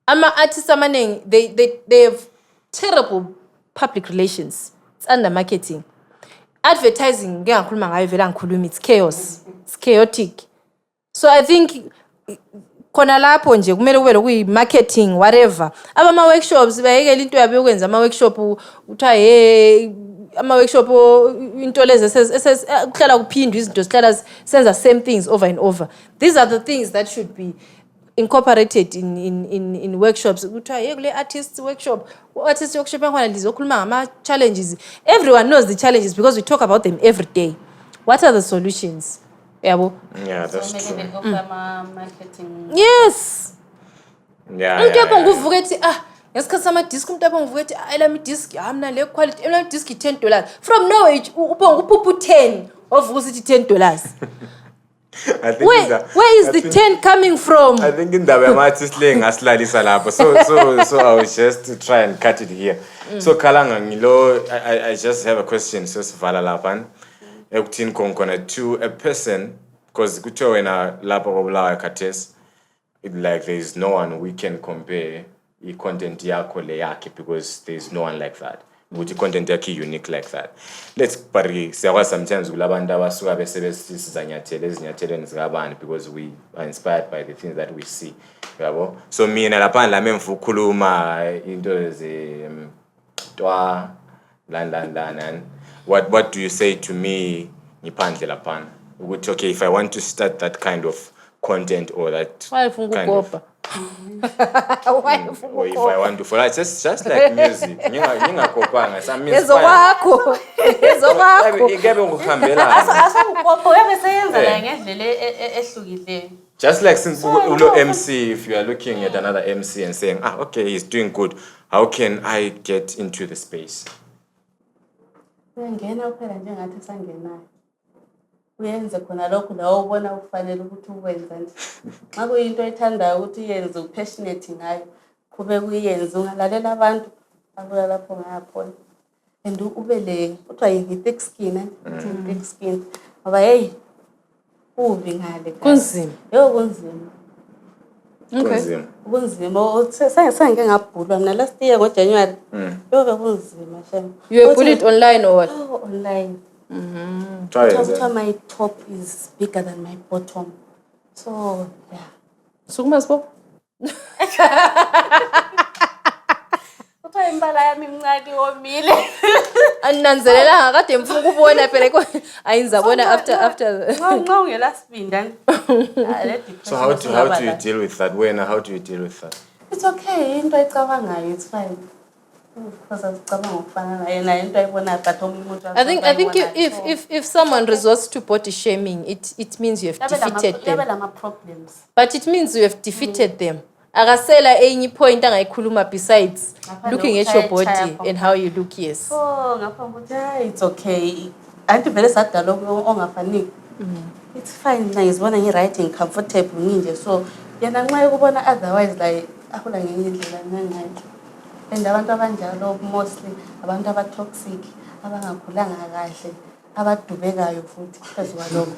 Artists they have terrible public relations. It's under marketing. Advertising, it's chaos. It's chaotic. So I think khona lapho nje kumele kube lokuyi marketing whatever. Ama workshops bayekela into yabe ukwenza ama workshop uthiwa ama workshop into lezi kuhlala kuphindwa izinto zihlala senza same things over and over. These are the things that should be incorporated in workshops. Kuthiwa kule artist workshop yakhona lizokhuluma ngama challenges. Everyone knows the challenges because we talk about them every day. What are the solutions? Yeah, that's so true. Marketing. Yes. Yeah. Nguvuka ethi ngesikhathi sama-disc umuntu apho nguvuka ethi lami disc mna le quality lami disc $10 from nowhere uphuphu 10 ovuka usithi $10. I think where is the 10 coming from? I think indaba yama-artist le ngasilalisa lapho. So I will just try and cut it here. So Kalanga ngilo, I just have a question. So sivala lapha. Ekuthini khona to a person, because kuthiwa wena lapha kobulawa khathesi, like there is no one we can compare i-content yakho le yakhe, because there is no one like that. Ukuthi content yakhe unique like that. But siyakwazi sometimes kulabantu abasuka besebenzisa ezinyathelweni zikabani, because we are inspired by the things that we see. Yabo. So mina lapha lami mfu ukukhuluma into twa lan. What do you say to me ngiphandle lapha? Ukuthi okay, if I want to start that kind of content or that kind of or if I want to follow, it's just like music. Ngingakopanga some music. Ezokwakho. Ikebe ukuhambela. Asawukopho uyabeseyenza la ngendlela ehlukileyo. Just like since ulo MC, if you are looking at another MC and saying, okay, he's doing good, how can I get into the space? Uyangena uphela njengathi sangenayo. Uyenze khona lokho la ubona ukufanele ukuthi ukwenza nje. Xa kuyinto ethandayo ukuthi yenze upassionate ngayo, kube kuyenza ungalalela abantu abuya lapho ngayaphona. And ube le kuthiwa yi-thick skin, thick skin. Ngoba hey ubi ngale. Kunzima. Kunzima. Okay. Kunzima. Sengike ngabhulwa mina last year ngoJanuary. Kunzima shem. You were bullied online or what? Online. Try my top is bigger than my bottom. So yeah. Sukuma sibo? Kuthiwa imbala yami imncane omile. Aninanzelela kade mfuna ukubona phela ayinzabona after Nxa ungela sibinda. So how do you deal with that? How do you deal with that? It's okay, into ecabangayo, it's fine. Because I think if someone resorts to body shaming, it means you have defeated them. But it means you have defeated them. Akasela enye point angayikhuluma besides looking at your body and how you look. Yes. Oh, it's okay. anti vele sadala ongafaniki. It's fine mina ngizibona ngi-right comfortable nginje so yena nxa yokubona otherwise like akhula ngenye indlela nangayo. And abantu abanjalo mostly abantu aba-toxic abangakhulanga kahle abadubekayo futhi phezu kwalokho.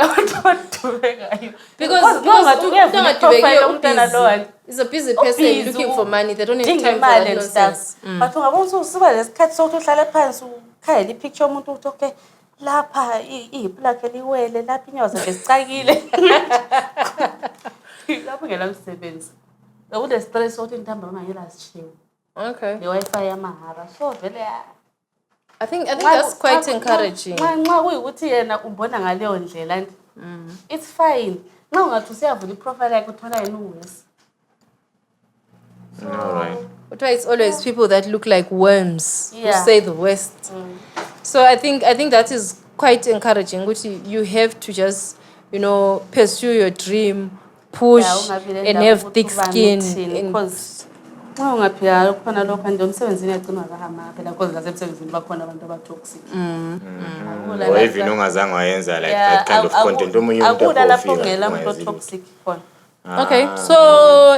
Abantu abadubekayo Because nongathi uyavula iprofile umntana lowo is a busy person Busy, looking for money. They don't have time for imali that and stuff. nonsense. But ungabona ukuthi usuba lesikhathi sokuthi uhlale phansi ukhayela ipicture yomuntu ukuthi okay lapha ihipu lakhe liwele lapha inyawo zakhe zicakile lapho ngelamsebenzi sekune-stress sokuthi intamba ungangela zishiwe Okay. le-Wi-Fi yamahara so vele I think that's quite encouraging. nxa kuyikuthi yena ubona ngaleyo ndlela it's fine nxa ungathi usiyavula iprofile yakhe uthola yena uwesi. All right. But why it's always people that look like worms who Yeah. say the worst. So I think that is quite encouraging. Which you have to just, pursue your dream, push, and have thick skin. And because nxa ungaphila khona lokho nje umsebenzini yagcinwa kahamba phela because ngasemsebenzini bakhona abantu aba-toxic. Or even ungazange wayenza like that kind of content omunye umuntu akula lapho akufika, ungela umuntu ungayazile. o-toxic khona. okay, so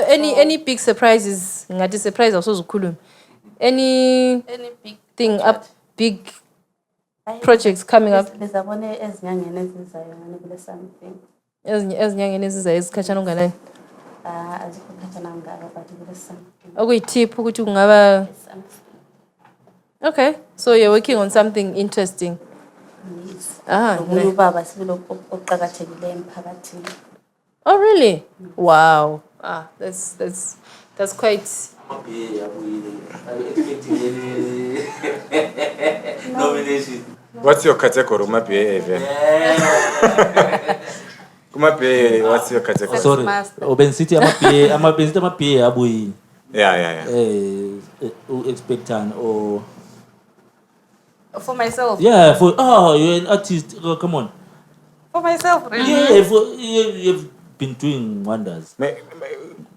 any big surprises? Ngathi surprise awusoze ukhulume. Any big Big projects coming up. Lizabone ezinyangeni ezizayo ngane kule something. Ezinyangeni ezizayo esikhatshana unganani? Azikho khatshana ngaka but kule something. Okuyitip ukuthi kungaba. Something. Okay, so you're working on something interesting. Yes. Nice. Ubaba sibilo oqhakathekileyo emphakathini. Oh really? Wow. That's quite. I'm expecting any nomination. What's your category, Mapi? What's your category? Sorry, Master. Obensity ama-PA abuyi. Yeah. Expectant or For myself. yeah, you're an artist. Oh, come on. For myself, really. Yeah, you've been doing wonders.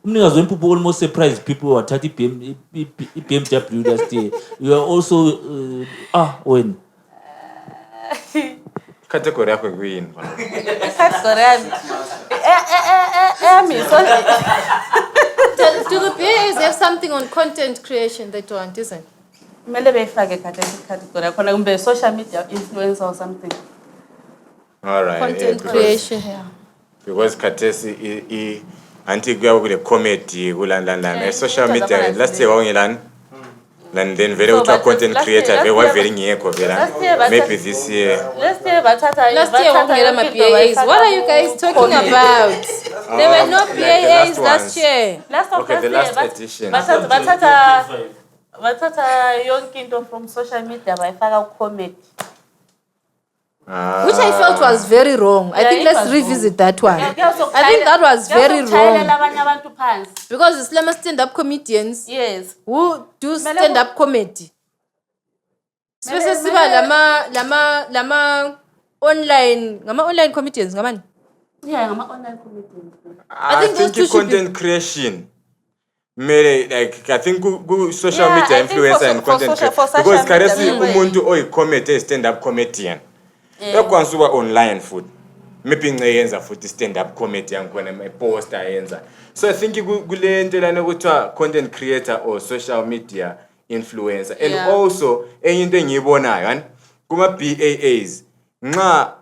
Because when people almost surprised people at 30 BMW last year, you are also when Category yako queen. Category yami. Do the PAs have something on content creation they don't, isn't it? Kumele beyifake category khona kumbe social media influencer or something. All right. Content yeah, creation. because Katesi anti kuya kule comedy kulandana social into media zabana last year wawungelani and then very So, utra but content last creator year- very very ngiyekho last year, vela but- maybe this year. Last year bathatha Last year wawungela ma PAs. What are you guys talking about? There were no Like the last PAs last ones. year. Okay, the last edition. bathatha yonke into from social media bayifaka ku-comedy. Which I felt was very wrong. I Yeah, think it let's was revisit that one. I I think that was very wrong. abanye abantu phansi. Because it's Lema stand-up comedians Yes. who do Mele- stand-up comedy. Spese siba lama online comedians ngamani? Yeah, ngama-online comedians. I think those think two should be- content creation. I think social Yeah, media I think influencer for and content social- for creation. social Because media, karesi umuntu oyi-comedy stand-up comedian. Ekwansi uba online futhi. Maybe ngiyenza futhi stand-up comedy yangikhona my-poster ayenza. So I think kule nto lana kuthiwa content creator or social media influencer. And Yeah. also enye into engiyibonayo kuma-BAAs nxa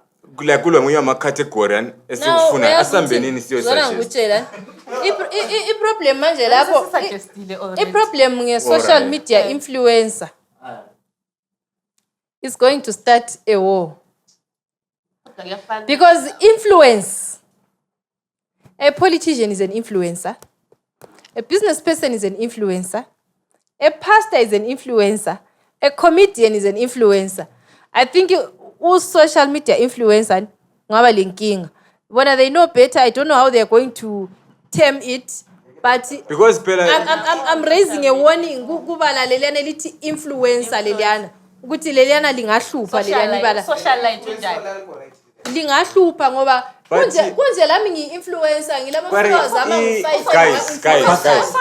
kulo nguye ama-category esikufuna asambenini siyo-suggest. ngikutshela. I-problem manje lapho Sisuggestile already. i-problem nge-social Alright. media influencer is going to start a war. Kuyafana. Because influence, a politician is an influencer, a business person is an influencer, a pastor is an influencer, a comedian is an influencer. I think all social media influencer ngaba lenkinga. Whether they know better, I don't know how they are going to term it, but Because phela I'm raising a warning kubala leliana lithi influencer leliana ukuthi leliana lingahlupha leliana ibala. Social life njani? lingahlupha ngoba But kunje lami ngi-influencer ngilama But followers ama guys,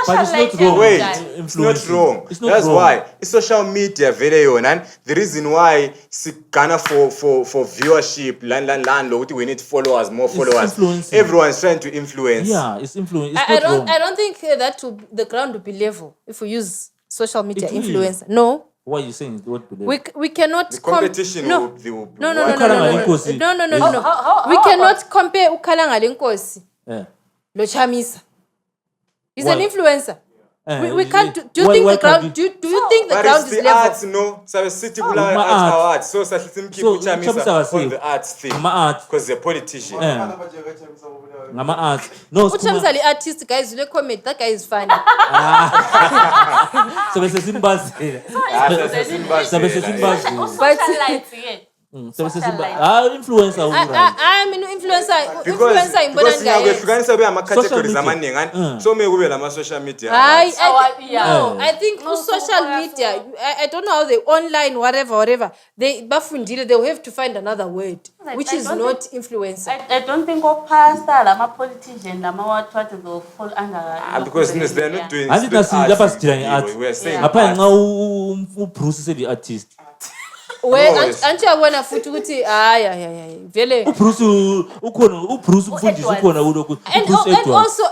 But it's not wrong. wait, it's not Influencing. wrong. It's not That's wrong. why social media vele yona and the reason why sigana for viewership land lokuthi we need followers, more followers. influencing. Everyone's trying to influence. Yeah, it's influence. It's I not wrong. don't think that the ground will be level if we use social media It will. influencer. No. Why are you saying what to do? We cannot The competition no. will be No, what? no, no, no, Ukhala no, no, ngalenkosi. no, no, no, How- no. how We about- cannot compare ukhala ngalenkosi Yeah. lo Chamisa. He's Why? an influencer. We you- can't. Do you why- think why the ground? can't Do you think the But ground it's is the level? arts, no. So city kula Ma arts art. awards. So keep So, Chamisa Chamisa on wasiwa. the arts thing. Ngama art. Because they're politician. Yeah. Ngama art. No, Uchamisa le artist guys, le comedy. That guy is funny. so bese simbazela. Sabe sesimbazela. Socialite-ke. Sabe sesimba. Influencer uright. I mean influencer. Influencer imbona because ngayo. ngiyahlukanisa kube ama categories Social media. amaningi and so kube lama social media. I Yeah. I think No, social so media. I don't know how they online whatever. They bafundile. They will have to find another word, which I is don't not influencer. I don't think opasta lama-politician lama-what will fall under. Because they're not doing Angithi nasi arts lapha in sidila Igbo. nge-art. We are saying Ngapha arts. nxa uBruce seli artist. Well, anti yabona futhi ukuthi hayi vele. uBruce ukhona uBruce umfundisi ukhona kulokhu. And also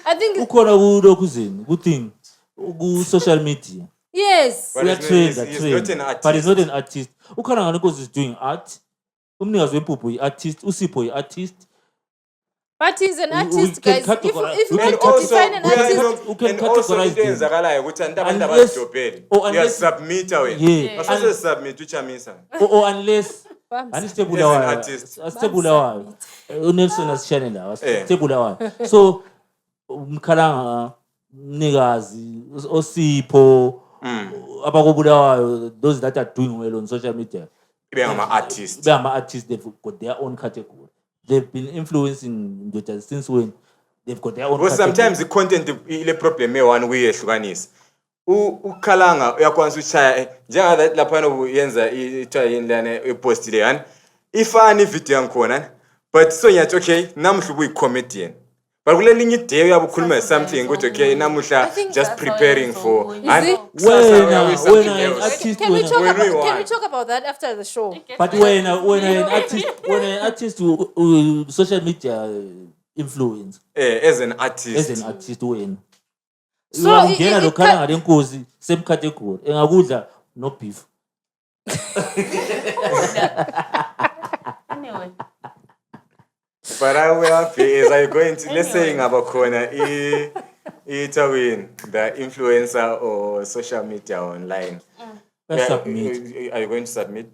I think ukhona kulokhu zini kuthini ku social media. yes. But Uyatrenda he's not an but he's artist. not an artist. Ukhona ngani because he's doing art. Umnikazi wempuphu yi-artist, uSipho yi-artist. But he's an We artist, can guys. categorize- If we you can want And to also, define an we are artist, not- You can and also categorize into them. eyenzakalayo ukuthi abantu Unless- abadobheli or unless- uyasubmita wena Yeah. asose submit uchamisa Or unless Bams. anistebula As an wayo. artist. Asitebula wayo. uNelson asishane la. Eh. Asitebula wayo. So umkhalanga mnikazi oSipho abakobulawayo those that are doing well on social media. ibe ngama artist They are artists, they've got their own category. They've been influencing Ndoda since when they've got their own because category. sometimes the content ile problem eyi-one kuyehlukanisa ukhalanga uyakwanisa ukushaya njenga laphana uyenza ithiwa yini lana ipost le yani ifani ivideo yangikhona but so ngiyathi okay namuhla ubuyi-comedian but kule linye iday uyabe ukhuluma something ukuthi okay namuhla think just that's preparing why for it's so and weird. kusasa Wena, uyabe something wena, else. artist, Can we wena. talk When we about? Can we want. talk about that after the show? But when an artist social media influence as an artist as an artist when So uyangena it lokhala can- ngale nkosi same category engakudla no beef. Anyway. but I will be as I go into let's say ngabakhona itawin the influencer or social media online. Let's submit. Are you going to submit?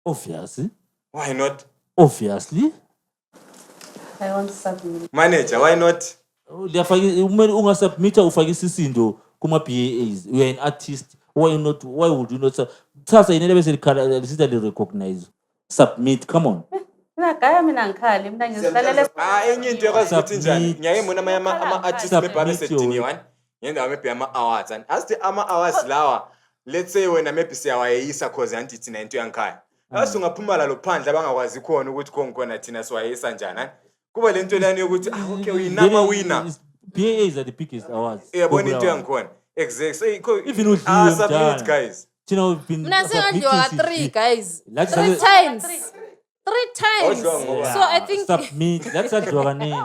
Obviously. Why not? Obviously. I want to submit. Manager, why not? Umele ungasubmita ufake isisindo kuma BAs. You are an artist. Why not? Why would you not? Sasa inele bese lisida recognize. Submit. Come on. Mina gaya mina ngikhali mina ngizihlalela Enye into yakwazi ukuthi njani Submit. ngiyake mbona ama-artist Submit maybe your- abesediniwe ngendawo maybe ama-awards and asithi ama-awards lawa let's say wena maybe siyawayeyisa cause anti thina into yangikhaya asi ungaphuma lalo phandle abangakwazi khona ukuthi khona thina siwayeyisa njani kuba le nto lani yokuthi okay uyinama winner BAs are the biggest awards. uyabona into yangikhona exactly so Even udliwe submit mdala. guys Thina we've been Mina sengadliwa submitting ka-3 since- guys. Like 3 sabe- times. 3 times. Awudliwa ngoba. So I think submit. That's a kaningi.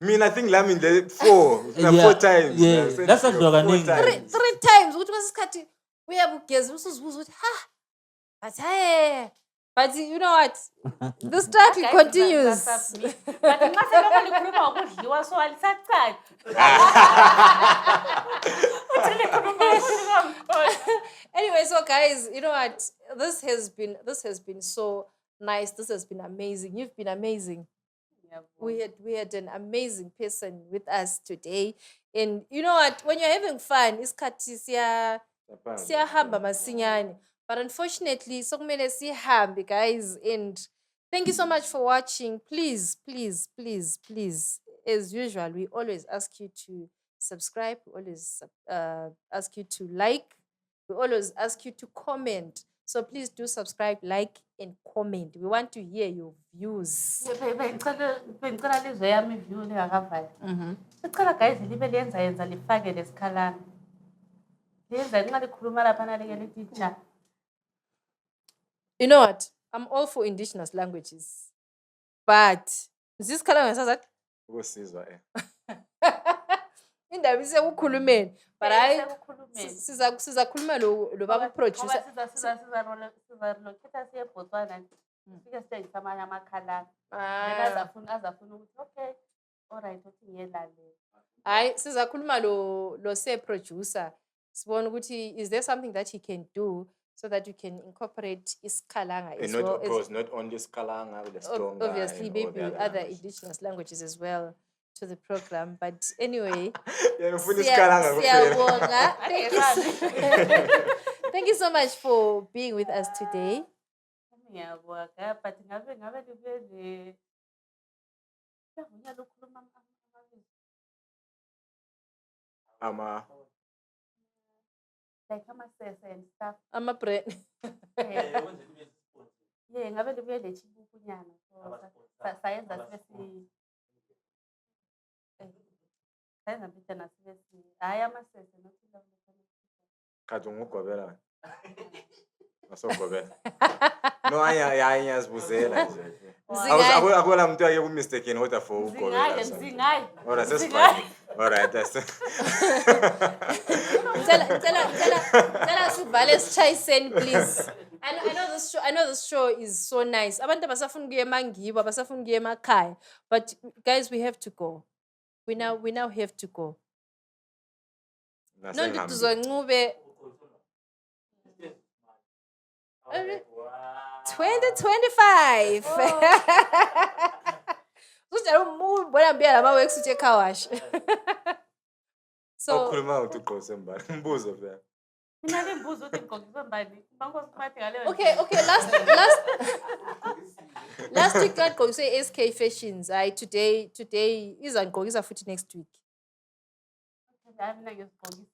mina I think lami the 4 times Yeah, that's a Four kaningi. times. 3 times ukuthi kwesikhathi uyabugeza usuzibuza ukuthi but hey but you know what the struggle continues. But nxa selokho likhuluma ngokudliwa so alisacaci. Uthi likhuluma ngokudliwa. Anyway, so guys, you know what? This has been so nice. This has been amazing. You've been amazing. We had an amazing person with us today. And you know what? When you're having fun, isikhathi siyahamba masinyane. But unfortunately, sokumele sihambe, guys. And thank you so much for watching. Please, please, please, please. As usual, we always ask you to subscribe. We always ask you to like. We always ask you to comment. So please do subscribe, like, and comment. We want to hear your views. bengicela lizwe yami iview lingakavali sicela guys libe liyenza lifake lesikhalana liyenza nxa likhuluma lapha nalike lithi ja You know what? I'm all for indigenous languages. But this color ngasazathi Ukusizwa indaba isekukhulumeni. But I Sekukhulumeni. sizakhuluma lo baba producer. sizarelocate siye eBotswana sifike sithengisa amanye amakhalana then Ah. azafuna ukuthi okay alright uthi ngiyelalela Hayi sizakhuluma lo say producer. Sibona ukuthi is there something that he can do so that we can incorporate isikhalanga and as not, well of as course, not only Skalanga, with the strong obviously maybe other languages. indigenous languages as well to the program. But anyway, Yeah, ngifuna iSkalanga kuphela. siyabonga. Thank you so much for being with us today. ngiyabonga but ngabe libuye le yavunya lokukhuluma amabili like amasese and stuff I'm a brand. yeah ngabe libuye le chibukunyana so sayenza sibe sayenza mbitana sibe hayi amasese nokuthi Khathi ungugobela. Asogobela. No ayazibuzela nje. Zingayi. Akula muntu ake ku mistake kodwa for ugobela. Zingayi. Alright, that's fine. Alright, that's Ngicela sivale sichayiseni please. I know this show is so nice. Abantu abasafuna ukuya emangibo, abasafuna ukuya emakhaya. But guys, we have to go. We now have to go. Nonto tuzoncube 2025. Uzojala ubona mbia lama works car wash. So Okhuluma ukuthi ugqose mbali. Mbuzo phela. Mina limbuzo ukuthi ngigqokiswe mbani bangosimathi ngaleyo okay, last week God say SK Fashions. Today izangqokisa futhi next week. mina ngizigqokisile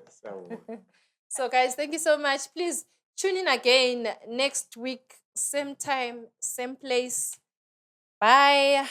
Sawubona. So guys, thank you so much. Please tune in again next week, same time, same place. Bye.